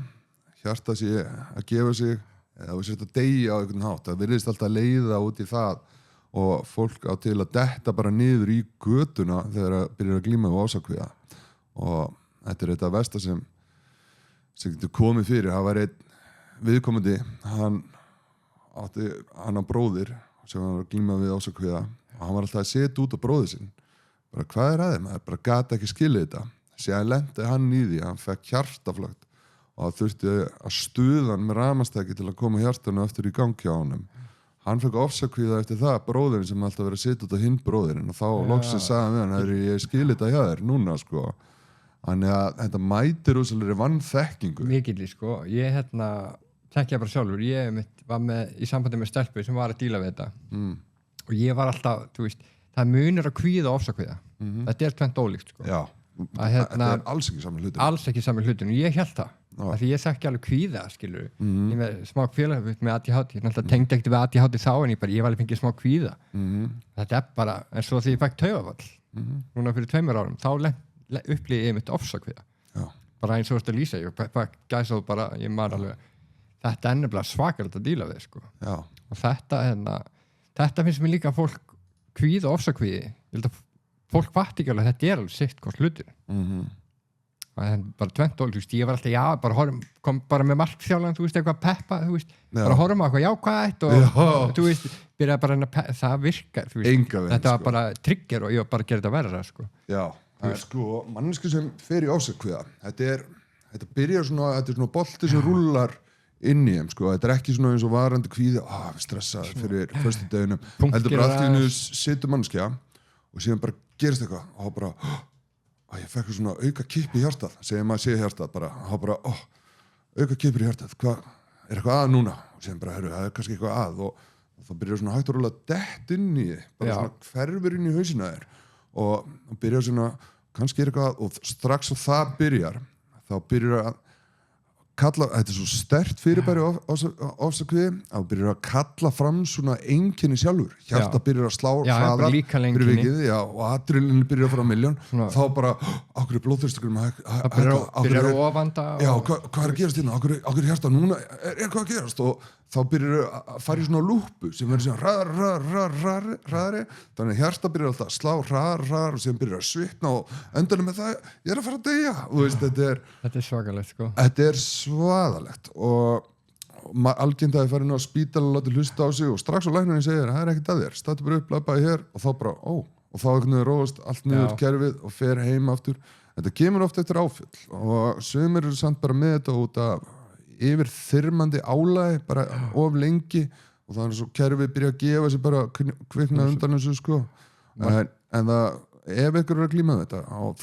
hjarta sé að gefa sig eða sérst að deyja á einhvern hátt. Það virðist alltaf leiða út í það og fólk á til að detta bara niður í götuna þegar það byrjar að glíma við ofsakvíða. Og þetta er þetta versta sem getur komið fyrir. Það var einn viðkomandi, hann á bróðir sem var að glíma við ofsakvíða og hann var alltaf að setja út á bróðir sinn. Bara hvað er aðeins? Maður bara gat ekki skilja þetta. Síðan lendi hann í því, hann fekk hjartaflögt og það þurfti að stuða hann með rafmagnstekki til að koma hjartanu eftir í gangi á honum. Hann fekk ofsakvíða eftir það, bróðirinn sem alltaf verið að setja út á hinn bróðirinn og þá loksins sagði hann við hann, ég skil þetta hjá þér núna, sko. Þannig að þetta mætir úslega vanþekkingu. Mikilli, sko. Ég þekkja bara sjálfur. Ég var í sambandi með stelpu sem var að díla við þetta. Og ég var alltaf, þú veist, það munir að kvíða og ofsakvíða. Þetta er tvennt ólíkt, sko. Já, þetta er alls ekki sami hlutin. Alls ekki sami hlutin og ég held það. Af því ég þekki alveg kvíða, skilur. Ég með smá félag með ADHD. Ég náttúrulega tengdi ekkert við ADHD þá en ég var alveg fengið smá kvíða. Þetta er bara, en svo því ég fekk taugavall, núna fyrir 2 árum, þá upplýði ég mitt ofsakvíða. Bara eins og þetta lýsa, ég gæsa þú bara, ég maður alveg, þetta er nefnilega svakalegt að díla við, sko. Já. Og þetta finnst mér líka fólk kvíða og ofsakvíði. Ég held að fólk vatti ekki alveg, þetta er alveg sitt hvort hlutir. það er bara tvennt og, þú veist, ég var alltaf, já, bara kom bara með markþjálfan, þú veist, eitthvað peppa, þú veist, bara horfum á eitthvað jákvætt og þú veist, byrjaði bara það virkar, þú veist, þetta var bara trigger og ég var bara að gera þetta verra, sko. Já, það er sko, manneski sem fer í ásakviða, þetta byrjar svona, þetta er svona bolti sem rúllar inn í þeim, sko, þetta er ekki svona eins og varandi kvíði, við stressaði fyrir föstudeginum, heldur bara allt í einu situr mannskja og síðan bara gerist eitthvað og þá bara, ég fekk svona auka kipp í hjartað, segir maður sé hjartað bara, þá bara, auka kippur í hjartað, hvað, er eitthvað að núna? Og síðan bara, það er kannski eitthvað að og þá byrjar svona hægt að rúlla dett inn í þig, bara svona hverfur inn í hausina þér og byrjar svona, kannski er eitthvað og strax og það byrjar, þá byrjar að kalla, þetta er svo sterkt fyrirbæri ofsakviði að byrjar að kalla fram svona einkenni sjálfur, hjarta byrjar að slá hraðar fyrir vikið, og adrenalin byrjar að fara á milljón, þá bara okkur er blóðþrýstingurinn byrjar að ofanda hvað er að gerast hérna, okkur er hjarta núna er hvað að gerast og þá byrjar að fara í svona lúpu sem verður svona hraðari þannig að hjarta byrjar alltaf að slá hraðar og síðan byrjar að svitna og endanum með það, ég er að fara að deyja og veist, þetta er svakalegt sko þetta er svaðalegt og algengt að ég fari inn á spítalan og láti hlusta á sig og strax á læknirinn segir það er ekkert að þér, stættu bara upp, labbaði hér og þá bara, og þá einhvern veginn róast allt niður kerfið og fer heim aftur þetta kemur oft eftir áfyll og sumir eru samt bara með þetta út af yfir þyrmandi álagi bara of lengi og það er svo kerfið byrja að gefa sér bara kvikna undan þessu sko en það, ef ykkur er að glíma þetta og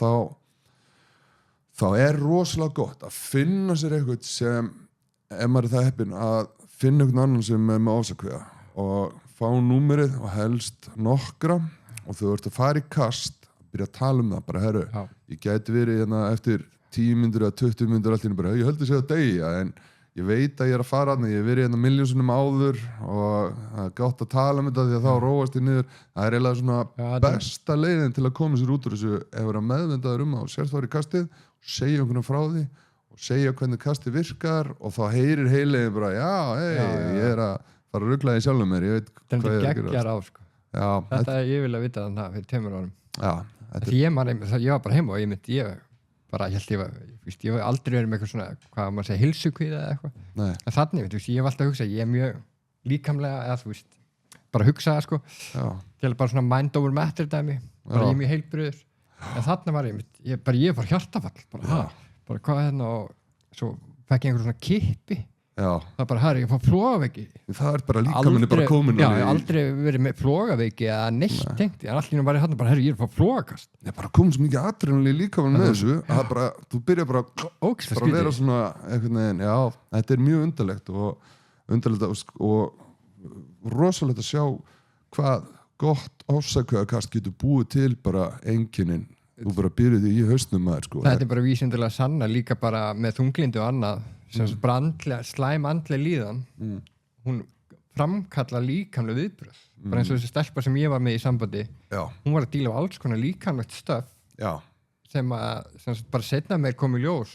þá er rosalega gott að finna sér eitthvað sem ef maður er það heppinn að finna einhvern annan sem er með ofsakviða og fá númerið og helst nokkra og þú ert að fara í kast byrja að tala það, bara herru ég gæti verið hérna eftir 10 mínútur eða 20 mínútur allt í bara, ég held að segja að deyja en ég veit að ég er að fara ég hef verið hérna milljónsinnum áður og það er gátt að tala um þetta því að þá róast ég niður það er eiginlega svona besta leiðin til að koma sér út úr þessu ef vera meðvitaður og sérst þá í kastið og segja einhvern frá því og segja hvernig kastið virkar og þá heyrir heilegin bara ég er að fara að rugla því sjálfum mér ég veit hvað ég er að gera sko. Þetta er ég vil að vita þannig fyrir 2 árum ég var bara heima og ég hef aldrei verið með eitthvað svona hvað maður segja, heilsukvíða eða eitthvað en þannig, ég hef alltaf hugsað, ég er mjög líkamlega, eða þú veist bara hugsaða sko til bara svona mind over matter dæmi, bara ég er mjög heilbrigður en þannig var ég var hjartafall bara hvað hérna og svo fekk ég einhver svona kippi það bara, ég fá flogaveiki það er bara líkaminn bara komin ég hef aldrei verið með flogaveiki eða neitt tengt, ég er allir bara hérna bara, ég er að fá flogakast ég bara kom svo mikið adrenalín líkaminn með þessu að bara, þú byrjar bara að vera svona einhvern veginn, þetta er mjög undarlegt og rosalegt að sjá hvað gott ofsakviðakast getur búið til bara einkennin þú bara byrjuði í hausnum maður sko þetta er bara vísindilega sanna líka bara með þunglyndi og annað sem bara slæm andleg líðan hún framkalla líkamlega viðbröð bara eins og þessi stelpa sem ég var með í sambandi hún var að díla á alls konar líkamlegt stöf sem bara seinna meir kom í ljós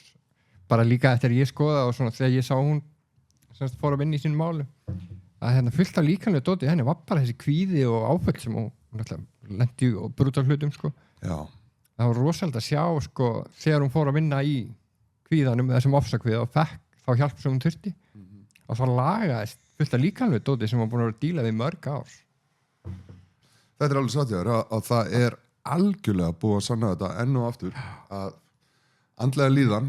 bara líka eftir að ég skoða og svona þegar ég sá hún fór að vinna í sínu málu að hérna fullt af líkamlega dóti henni var bara þessi kvíði og áföll sem hún lenti og brútal hlutum sko það var rosalega að sjá sko þegar hún fór að vinna í kvíðanum þessum ofsakvíða og fekk þá hjálp sem hún þurfti og þá lagaðist fullt af líkamlega dóti sem hún búin að vera að díla við mörg ár Þetta er alveg sattjáður að það er algjörlega búið að sanna þetta enn og aftur að andlega líðan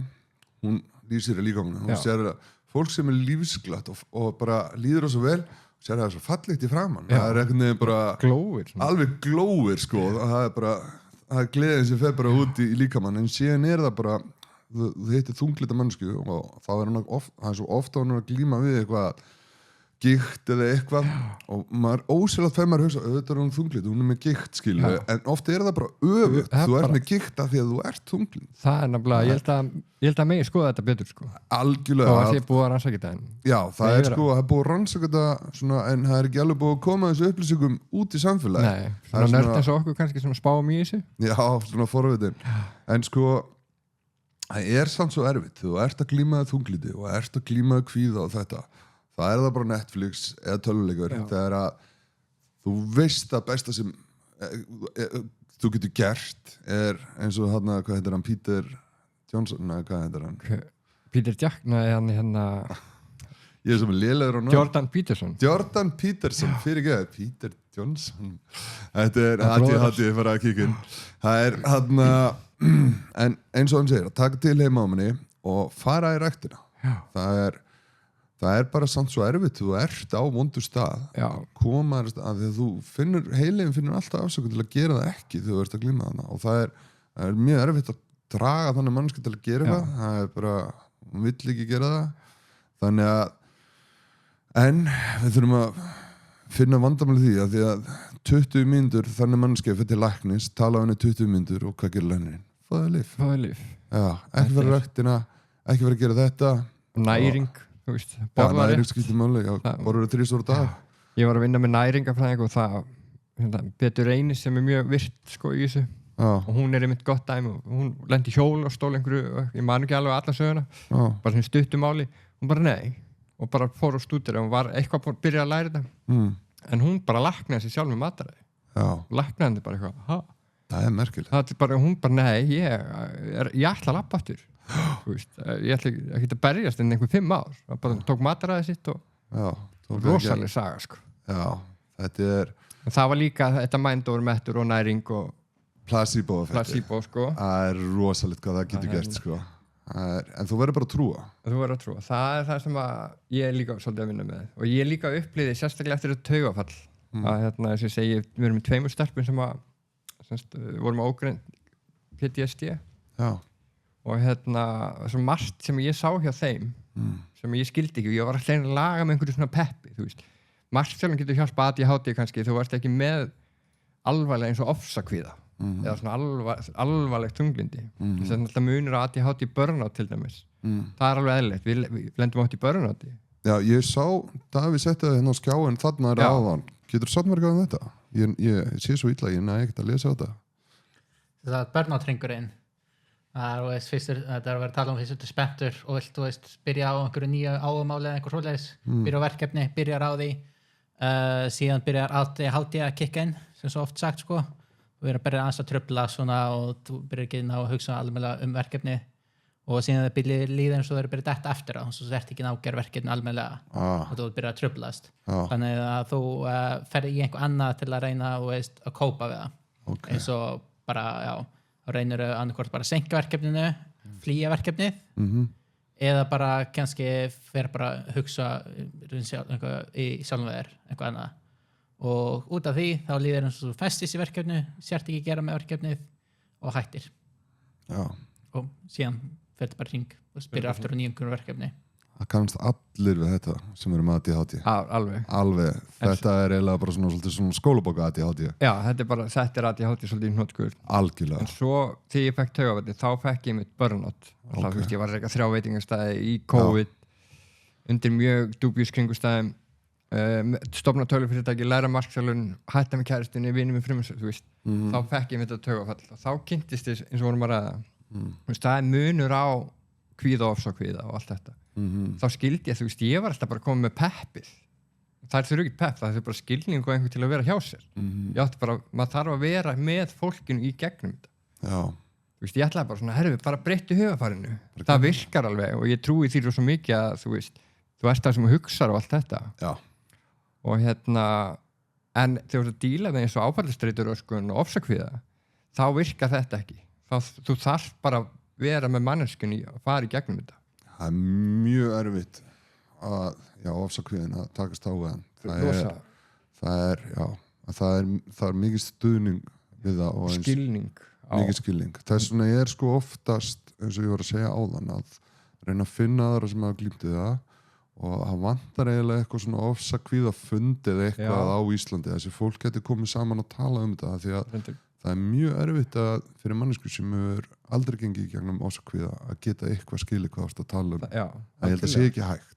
hún lýsir í líkamanum hún sér að fólk sem er lífsglatt og bara líður það svo vel sér það svo fallegt í framann það er einhvern veginn bara glóir, alveg glóir sko það er bara það er gleðin sem fer bara út í líkamann en síðan er það bara þú heitir þunglita mannsku og þá er hann svo ofta hann að glíma við eitthvað gikt eða eitthvað og maður ósælað þegar maður hugsa auðvitað er hún þunglit, hún er með gikt skilu en ofta er það bara öfugt, þú ert með gikt af því að þú ert þunglit það er nefnilega, ég held að megi skoða þetta betur sko algjörlega þá er búið að rannsaka þetta já, það er sko, það er búið að rannsaka þetta svona, en það er ekki alveg búið að koma þessu upplýsingum út í samfélagi nei, svona nörd eins og okkur kannski svona spáum í þessu já, svona forvitin en sko, það er samt svo erfitt þú ert að glíma þungliti og ert að glíma kvíða og þetta það er það bara Netflix eða tölvuleikur þegar að þú veist að besta sem þú getur gert er eins og hann, hvað heitir hann, Peter Johnson, neða, hvað heitir hann? Peter Jack, hann hérna Ég er sem lélegur á Jordan Peterson fyrir ekki, Peter Johnson þetta er ADHD fyrir að kíkja inn það er hann en eins og hann segir, að taka til heima á manni og fara í ræktina það er bara samt svo erfitt þú ert á vondu stað koma að því að þú heilin finnur alltaf afsökun til að gera það ekki þegar þú ert að glíma þarna og það er mjög erfitt að draga þannig mannski til að gera það er bara, hún vill ekki gera það þannig að en við þurfum að finna vandamál því að 20 mínútur þannig mannskei fyrir til læknis tala á henni 20 mínútur og hvað gerir læknirinn? Fáðu lyf ekki vera ræktina, ekki vera að gera þetta næring, þú veist næring skiptir máli, borður 3 stóra dag ég var að vinna með næringafræðing og það Betur Reynis sem mjög virt sko í þessu og hún einmitt gott dæmi og hún lendi hjól og stól einhverju, ég man ekki alveg alla söguna bara svona stuttumáli, hún bara nei og bara fór á stúdíu og hún var eitthvað að byrja að læra þetta en hún bara læknaði sig sjálf með mataræði læknaði henni bara eitthvað það er merkilegt hún bara nei, ég ætla að labba aftur ég ætla ekki að berjast en einhver 5 ár og bara tók mataræði sitt og rosalega saga sko. Þetta er það var líka þetta mændur, mettur og næring og placebo sko. Það er rosalegt hvað það getur gert sko. En þú verður bara að trúa það er það sem ég er líka svolítið að vinna með og ég er líka upplýðið sérstaklega eftir þetta taugafall að þess að segja, við erum með 2 stelpum sem vorum ógreint PTSD og svo margt sem ég sá hjá þeim sem ég skildi ekki og ég var alltaf að laga með einhverju svona peppi þú veist, margt sjálf getur hjálpa ADHD kannski, þú varst ekki með alvarlega eins og ofsakvíða eða svona alvarlegt þunglindi þess að alltaf munur á ADHD burnout til dæmis það er alveg eðlilegt, við lendum átt í burnouti ég sá, Davíð setti það hérna á skjáin þarna er áðan, getur sattmarkað um þetta? Ég sé svo illa, ég næ ekkert að lesa þetta það er burnout-ringurinn það er að vera að tala fyrst út spenntur og vilt byrja á einhverju nýju áhugamáli eða einhver svoleiðis byrja á verkefni, byrjar á því síðan byrjar ADHD að kikka inn sem svo oft sagt sko þú verður að byrja aðeins að trufla svona og þú byrjar ekki að hugsa almennilega verkefni og síðan það byrjar líða eins og þú verður að byrja detta eftir á og svo ert ekki að gera verkefni almennilega og þú byrjar að truflast þannig að þú ferði í einhver annað til að reyna að kópa við það eins og bara, þá reynir þau annarkvort bara að seinka verkefninu flýja verkefnið eða bara kannski fer bara að hugsa í sjálfum þér eitthvað annað og út af því þá líður eins og þú festist í verkefni sért ekki gera með verkefnið og hættir og síðan fer þetta bara hring og byrjar aftur á nýjum verkefni það kannast allir við þetta sem eru með ADHD alveg, þetta er eiginlega bara svona skólabóka ADHD þetta er ADHD svolítið hnótkur algjörlega en svo þegar ég fekk taugavandi þá fekk ég mitt burnout ég var að reyka 3 veitingastæði í COVID undir mjög dúbjus kringustæðum stofna tölvufyrirtæki, læra markþjálfun hætta með kæristinni, vinni með frumins þá fekk ég mitt að taugafall og þá kynntist þess eins og vorum að ræða það er munur á kvíða og ofsakvíða og allt þetta þá skildi ég, ég var alltaf bara komið með peppið það þurfi ekki pepp, það þurfi bara skilning og einhver til að vera hjá sér ég átti bara, maður þarf að vera með fólkinu í gegnum þetta ég ætlaði bara svona, bara breyttu hugafarinu það virkar alveg og ég trúi því svo mikið að þú ert það sem hugsar og allt þetta og en þegar þú díla með eins og áfallastreituröskun og ofsakvíða þá virkar þetta ekki þú þarf bara að vera með manneskunni og fara í gegnum þetta það er mjög erfitt að ofsakvíðin að takast á það er mikið stuðning við það og mikið skilning þess vegna ég er sko oftast eins og ég var að segja áðan að reyna að finna aðra sem hafa glímt við það og það vantar eiginlega eitthvað svona ofsakvíða fundið eitthvað á Íslandi þessi fólk getur komið saman og tala um þetta því að það er mjög erfitt fyrir mannesku sem er aldrei gengið í gegnum ofsakvíða að geta eitthvað skilið hvað ást að tala um ég held að sé ekki hægt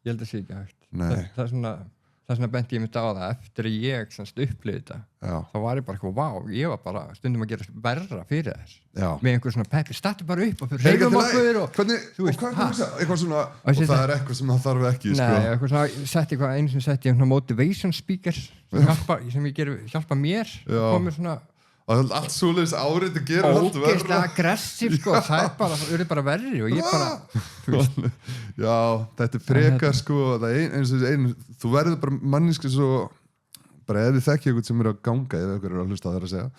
það er svona benti ég mitt á það eftir að ég upplýði þetta þá var ég bara eitthvað, ég var bara stundum að gera verra fyrir þess með einhver svona peppi, startu bara upp og reyðum okkur og það er eitthvað sem það þarf ekki einu sem setti ég motivation speakers sem hjálpa mér komið svona og allt svoleiðis árið að gera allt ógeðslega aggressív sko, það eru bara verri og ég bara já, þetta frekar sko eins og þú verður bara manneski svo bara ef þið þekkja eitthvað sem að ganga ef eitthvað að hlusta það að segja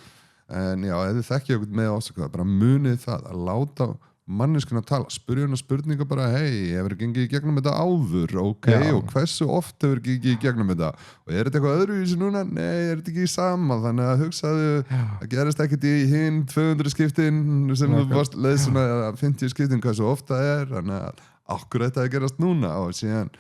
en já, ef þið þekkja eitthvað með ásakaða bara munið það að láta manneskuna að tala, spyrja hana spurninga bara hei, hefur gengið í gegnum þetta áður ok, og hversu oft hefur gengið í gegnum þetta og er þetta eitthvað öðruvísi núna nei, er þetta ekki í sama, þannig að hugsaðu að gerist ekkert í hinn 200 skiptin sem þú varst leið svona 50 skiptin, hvað svo ofta er þannig að okkur þetta að gerast núna og síðan,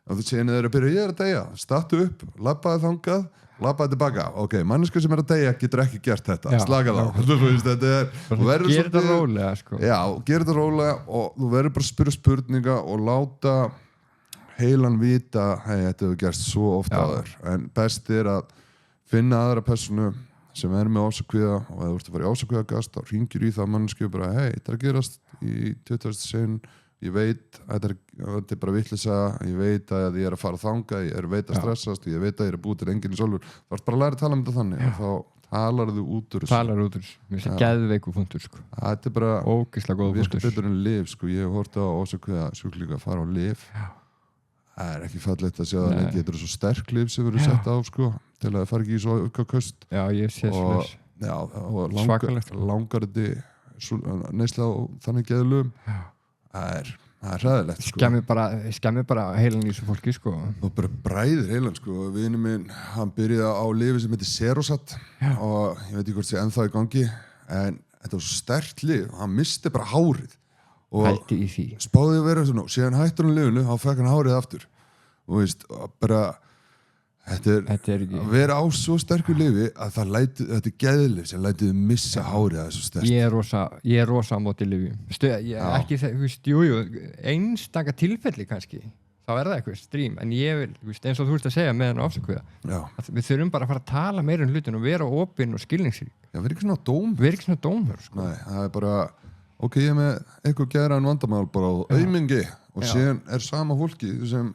og þú séðan þeir að byrja ég er að deyja, startu upp, labbaði þangað labbaði tilbaka, ok, manneska sem er að deyja getur ekki gert þetta, slaka þá þú veist, þetta er gera þetta rólega sko. já, gera þetta rólega og þú verður bara að spyrja spurninga og láta heilan vita hei, þetta hefur gerst svo ofta áður en best er að finna aðra personu sem er með ásakvíða og ef þú ert að fara í ásakvíðagast þá hringir í það manneski og bara hei, þetta er að gerast í 20. sinn ég veit að þetta er bara vitleysa ég veit að ég er að fara þanga ég veit að stressast, ég veit að ég er að búið til enginn í sjálfur þú ert bara að læra að tala um þetta þannig og þá talar þú út úr þessu mér finnst það geðveiku punktur sko. þetta er bara ógeðslega góð punktur virkar betur en lyf sko. ég hef hort á ásakvíða sjúklinga að fara á lyf það er ekki fallegt að sjá að það getur svo sterk lyf sem verður sett á sko, til að það fara ekki í svo aukaköst og langar þetta neysla og þannig geðlum það er hræðilegt sko. skemmir bara heilan í þessu fólki sko. og bara bræðir heilan sko. vinur minn, hann byrjaði á lyfi sem heitir Serosat og ég veit ekki hvort sé ennþá í gangi en þetta var svo sterkt lyf og hann misti bara hárið og spáði að vera svona og síðan hættur hann lyfinu og fekk hann hárið aftur og veist, bara þetta er að vera á svo sterku lyfi að það læti, þetta er geðlyf sem lætið missa hárið að þessu sterkt ég er rosa á móti lyfjum ekki það, einstaka tilfelli kannski þá er það eitthvað strím en ég vil, eins og þú veist að segja með hann ásakvíða við þurfum bara að fara að tala meira um hlutin og vera opinn og skilningsrík vera ekki svona dómur sko. Nei, það er bara ok, ég er með eitthvað geðræðan vandamál bara á aumingi og síðan er sama fólki sem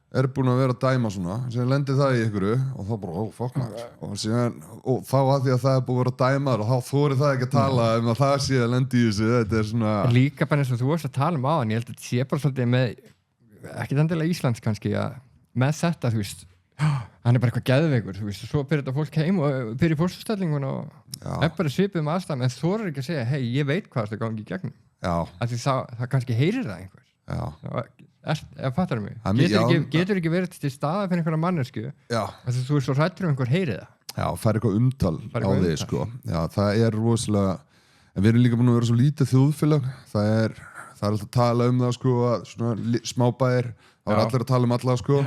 er búin að vera að dæma svona sem lendir það í ykkur og þá bara, og síðan og þá að því að það er búin að vera að dæma og þá þorir það ekki að tala að það sé að lendi í þessu þetta er svona líka bara eins og þú varst að tala á hann ég held að þetta sé bara svolítið með ekki endilega Íslands kannski með þetta, þú veist hann er bara eitthvað geðveikur, þú veist og svo byrjar þetta fólk heim og byrjar í fórstustellingun og er bara svipið með aðstæðum en þorir ekki að segja, hei, ég veit hvað það gangi í gegnum af því það kannski heyrir það einhver fattar mig, getur ekki verið til staða fyrir einhverja mannesku að þú er svo hrættur einhver heyri það fær eitthvað umtal á því sko. það er rosalega en við erum líka búin að vera svo lítið þjóðfélag það er alltaf að tala um það sko, svona smábæir það er allir að tala um alla sko.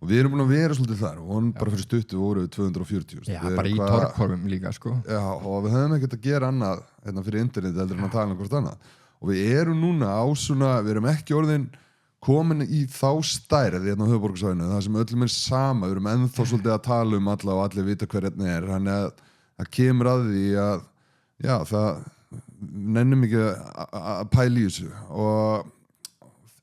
og við erum búin að vera svolítið þar og bara fyrir stuttu voru 240 bara í torgkorfum líka sko. og við höfum ekkert að gera annað fyrir internet heldur en að tala um hvort annað og við erum núna á svona við erum ekki orðin komin í þá stærð hérna á höfuðborgarsvæðinu það sem öllum er sama, við erum ennþá svolítið að tala um alla og allir vita hver hérna er þannig að það kemur að því að það nennum ekki að pæla í þessu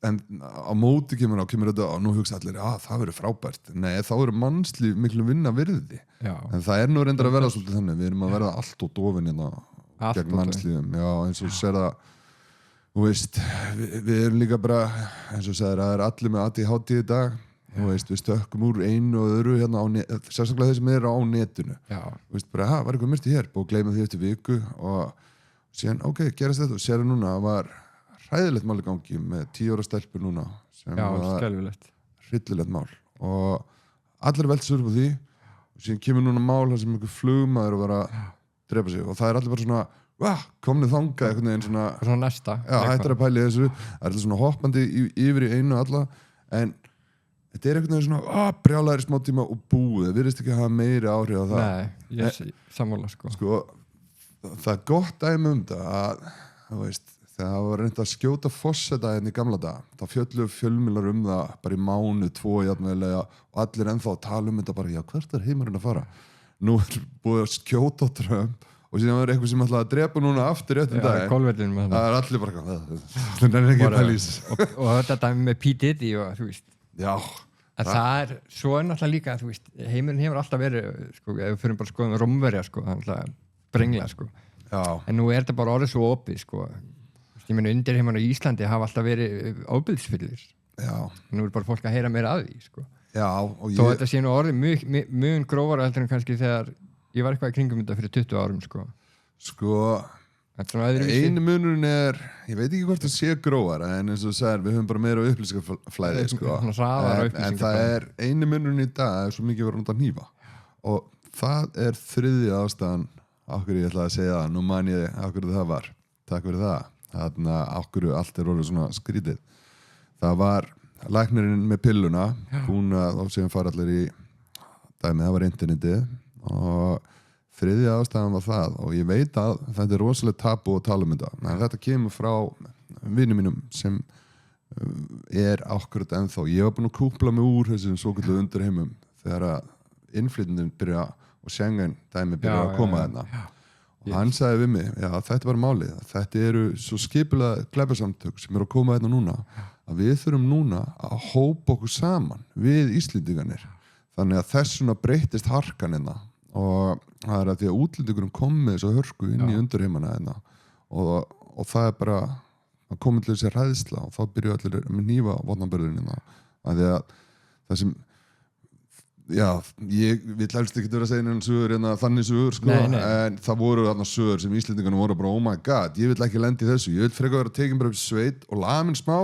en á móti kemur þetta og nú hugsa allir það verður frábært nei, þá eru mannslíf miklu vinna virði en það er nú reyndar að verða svolítið þannig við erum að verða allt og dofin hérna gegn mannslífum eins og sér að þú veist, við erum líka bara eins og segir að það er allir með ADHD í dag þú veist, við stökkum úr einu og öðru hérna sérstaklega þeir sem eru á netinu þú veist, bara, var eitthvað myrti hér og gleymið því eftir viku og síðan, ok, gerast þetta og sér núna að var hræðilegt mál í gangi með 10 ára stelpur núna sem var hryllilegt mál og allir velta sér upp á því og síðan kemur núna mál þar sem einhver flugmaður var að drepa sig og það er allir bara svona komnið þangað einhvern veginn svona næsta hættir að pæli þessu það er alltaf svona hoppandi yfir í einu alla en þetta er einhvern veginn svona brjálæri smá tíma og búið virðist ekki að hafa meiri áhrif á það nei, ég sammála sko það er gott dæmi það að þú veist þegar það var reynd að skjóta fosseta hérna í gamla dag þá fjöllu fjölmiðlar það bara í mánuð 2 jafnvel og allir ennþá að tala þetta bara hvert er heimurinn að fara nú er búið að skjóta á Trump og síðan var eitthvað sem ætlaði að drepa núna aftur réttum dag það er allir bara það er ekki að pælís og þetta dæmi með P. Diddy og þú veist það er svo náttúrulega líka þú veist, heimurinn hefur alltaf verið sko, ef við fyrir bara að skoða Rómverja sko, sprengla sko. En nú þetta bara orðið svo opið sko. Ég meina undirheimar á Íslandi hafa alltaf verið ofbeldisfullir. Nú bara fólk að heyra meira af því sko. Þó þetta sé nú orðið mjög grófara heldur en kannski þegar ég var eitthvað í kringum þetta fyrir 20 árum sko. Einu munurinn ég veit ekki hvort það sé grófara en eins og þú sagðir, við höfum bara meira upplýsingaflæði sko. En það einu munurinn í dag svo mikið verið að nota hnífa og það þriðja ástæðan af hverju ég ætlaði að segja það, nú man ég af hverju það var, takk fyrir það þarna af hverju allt orðið svona skrítið. Það var læknirinn með pilluna búin að þá séum fara allir í dæmið, það var internetið og þriðja ástæðan var það og ég veit að þetta rosalega tabu að tala þetta en þetta kemur frá vinum mínum sem akkurat ennþá, ég var búin að kúpla mig úr þessum svoköldu undirheimum þegar að innflytjandinn byrja og Schengen dæmi byrja að koma þarna og hann sagði við mig, þetta var málið þetta eru svo skipulega glæpasamtök sem eru að koma þarna núna að við þurfum núna að hópa okkur saman við Íslendingarnir þannig að þessuna breytist harkan hérna og það að því að útlendingurum kom með þessu hörku inn í undirheimana hérna og það bara að koma til þessi ræðsla og þá byrju allir með hnífa vopnabörðurinn hérna að því að það sem ég vil helst ekki vera að segja einhvern sögur þannig sögur sko, en það voru þarna sögur sem Íslendingarnir voru bara oh my god, ég vil ekki lenda í þessu ég vil frekar vera tekin bara upp í sveit og lamin smá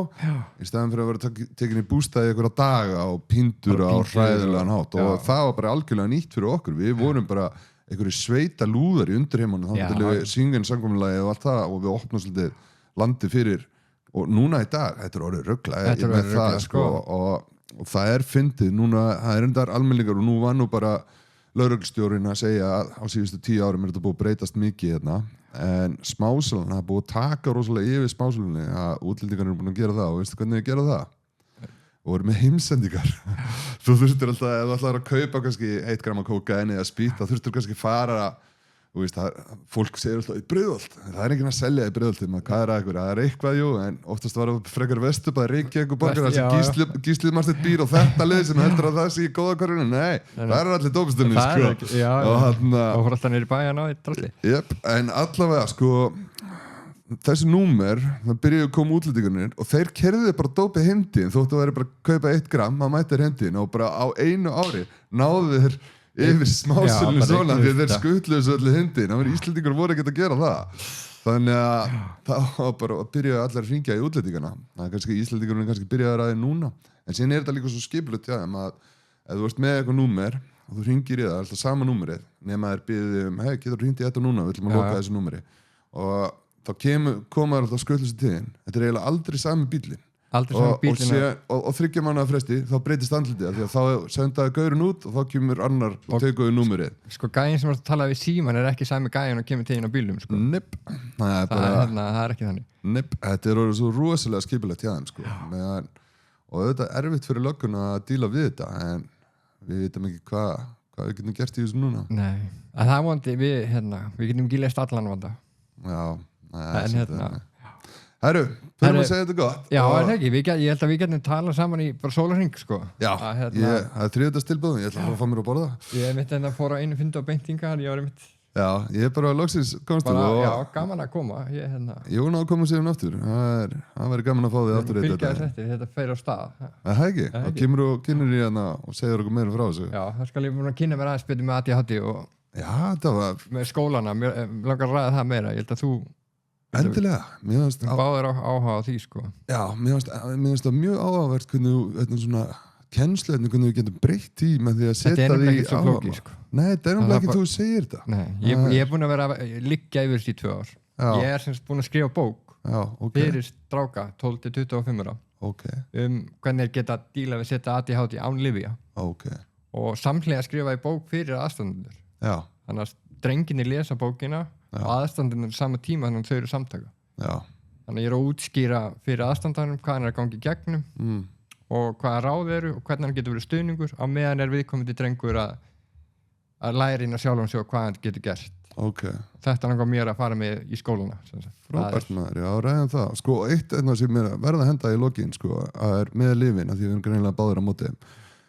í staðan fyrir að vera tekin í bústaði einhverja daga og píndur á hræðilegan hátt og það var bara algjörlega nýtt fyrir okkur, við vorum bara einhverju sveita lúðar í undirheimunum þannig að við syngum samkomulagi og allt það og við opnum svolítið landi fyrir og núna í dag, þetta orðið ruggla með það sko og það fyndið, núna, það endar almenningar og nú var nú bara lögreglustjórinn að segja að á síðustu 10 árum þetta búið að breytast mikið hérna en smásalan hafa búið að taka rosalega yfir smásalanni að útlendingar eru búin að gera það og veistu hvernig þið gera það? Og voru með heimsendingar þú þurftir alltaf, ef þú ætlar að kaupa kannski 1 gram af kókaíni eða spýt þá þurftir kannski fara þú veist, fólk segir alltaf í Breiðholt það enginn að selja í Breiðholti hvað það eitthvað, jú, en oftast var það frekar Vesturbær, Reykjavík borgar þessi Gísli Marsteinn býr og þetta lið sem heldur að það sé í góða hverjunu, nei, það allir dópstunni sko. og fór alltaf nýri bæjan á en allavega sko þessi númer, það byrjuðu að koma útlendingarnir og þeir kerðuðu bara dópið heimdín þóttu að væri bara að kaupa 1 gram að mæta heimdín og bara á einu ári náðu þeir yfir smásölinu svona því þeir skutluðu svo allir hindin Íslendingur voru ekkert að gera það þannig að það var bara að byrja allar að hringja í útlendingana Íslendingur kannski byrjaði að ræði núna en síðan þetta líka svo skipulegt að ef þú ert með eitthvað númer og þú hringir í það, alltaf sama númerið nema þér býðið hei, getur þú hringt í þetta núna við ætlum að loka þessu númeri og þá koma alltaf skutluðu til þín þetta eiginlega aldrei sami bíllinn og 3 mánaða fresti þá breytist andlitið því að þá sendaði gaurinn út og þá kemur annar og tekur við númerið sko gæinn sem var að tala við síman ekki sami gæinn og kemur til þín á bílum sko. það ekki þannig þetta orðið svo rosalega skipulegt hjá þeim sko. og þetta erfitt fyrir lögguna að díla við þetta en við veitum ekki hvað við getum gert í þessu núna það er vondi, við getum ekki lest allan vanda Herru, fyrir að segja þetta gott Já, ekki, ég held að við getum talað saman í bara sólarhring sko. Já, það 3. tilbúðum, ég ætla að fá mér að borða Ég mitt að fóra einu fyndu á beintinga Já, ég bara loksins komst Já, gaman að koma Ég vona að koma síðan aftur Það væri gaman að fá þig aftur Þetta fer á stað Það ekki, þá kemur þú kynir í hana og segir okkur meira frá þessu Já, það skal ég kynna mér aðeins betur með ADHD og með skólana, langar að ræða það meira Ég held að þú Endilega, mér finnst báðir áhuga á því sko Já, mér finnst það mjög áhugavert hvernig þetta svona kennslu hvernig við getum breytt í með því að setja því áhuga sko. Nei, þetta er náttúrulega ekki þú segir þetta Nei, ég er búin að vera liggja yfir þessi 2 ár Ég er semst búin að skrifa bók fyrir stráka 12-25 ára hvernig geta díla við setja ADHD án lyfja og samhliða skrifa í bók fyrir aðstandendur þannig að drenginni lesa bókina og aðstandunum sama tíma þannig að þau eru samtaka þannig að ég er að útskýra fyrir aðstandanum hvað hann er að gangi í gegnum og hvaða ráð eru og hvernig hann getur verið stuðningur á meðan er viðkomandi drengur að læra inn að sjálfum sig og hvað hann getur gert þetta langar mér að fara með í skóluna Frábært maður, já, ræðum það sko, eitt sem er verða að henda í lokin sko, er með lyfin, af því við erum greinilega báðir á móti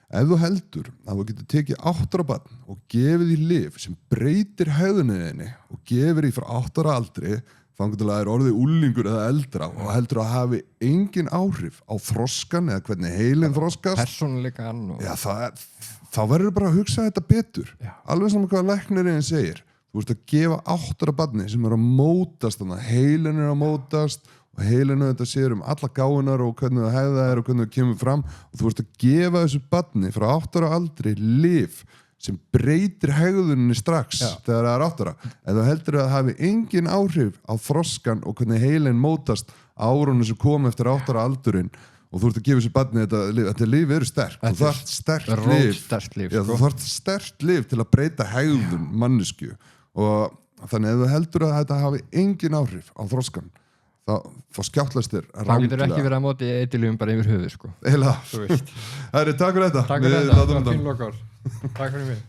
ef þú heldur að þú getur tekið 8 ára barn og gefið því lyf sem breytir hegðuninni og gefur í frá 8 ára aldri þannig til að er orðið úlingur eða eldra og heldur að hafi engin áhrif á þroskan eða hvernig heilin þroskast persónuleikan og... Já, þá verður bara að hugsa þetta betur alveg saman hvað læknirinn segir þú veist að gefa 8 ára barni sem að mótast þannig að heilin að mótast og heilinu þetta sér alla gáunar og hvernig það hegða og hvernig það kemur fram og þú veist að gefa þessu barni frá 8 ára aldri lyf sem breytir hegðuninni strax þegar það 8 ára en þú heldur að það hafi engin áhrif á þroskan og hvernig heilin mótast árunum sem kom eftir 8 ára aldurinn og þú ert að gefa þessu barni þetta lyf eru sterk þú þarft sterkt lyf þú þarft sterkt lyf til að breyta hegðun mannesku og þannig ef þú heldur að þetta hafi engin áhrif á þroskan þá skjáttlast þér þá getur ekki verið að móti eitilífum bara yfir höfuð sko. Takk fyrir þetta takk fyrir þetta, það var fín lokar takk fyrir mig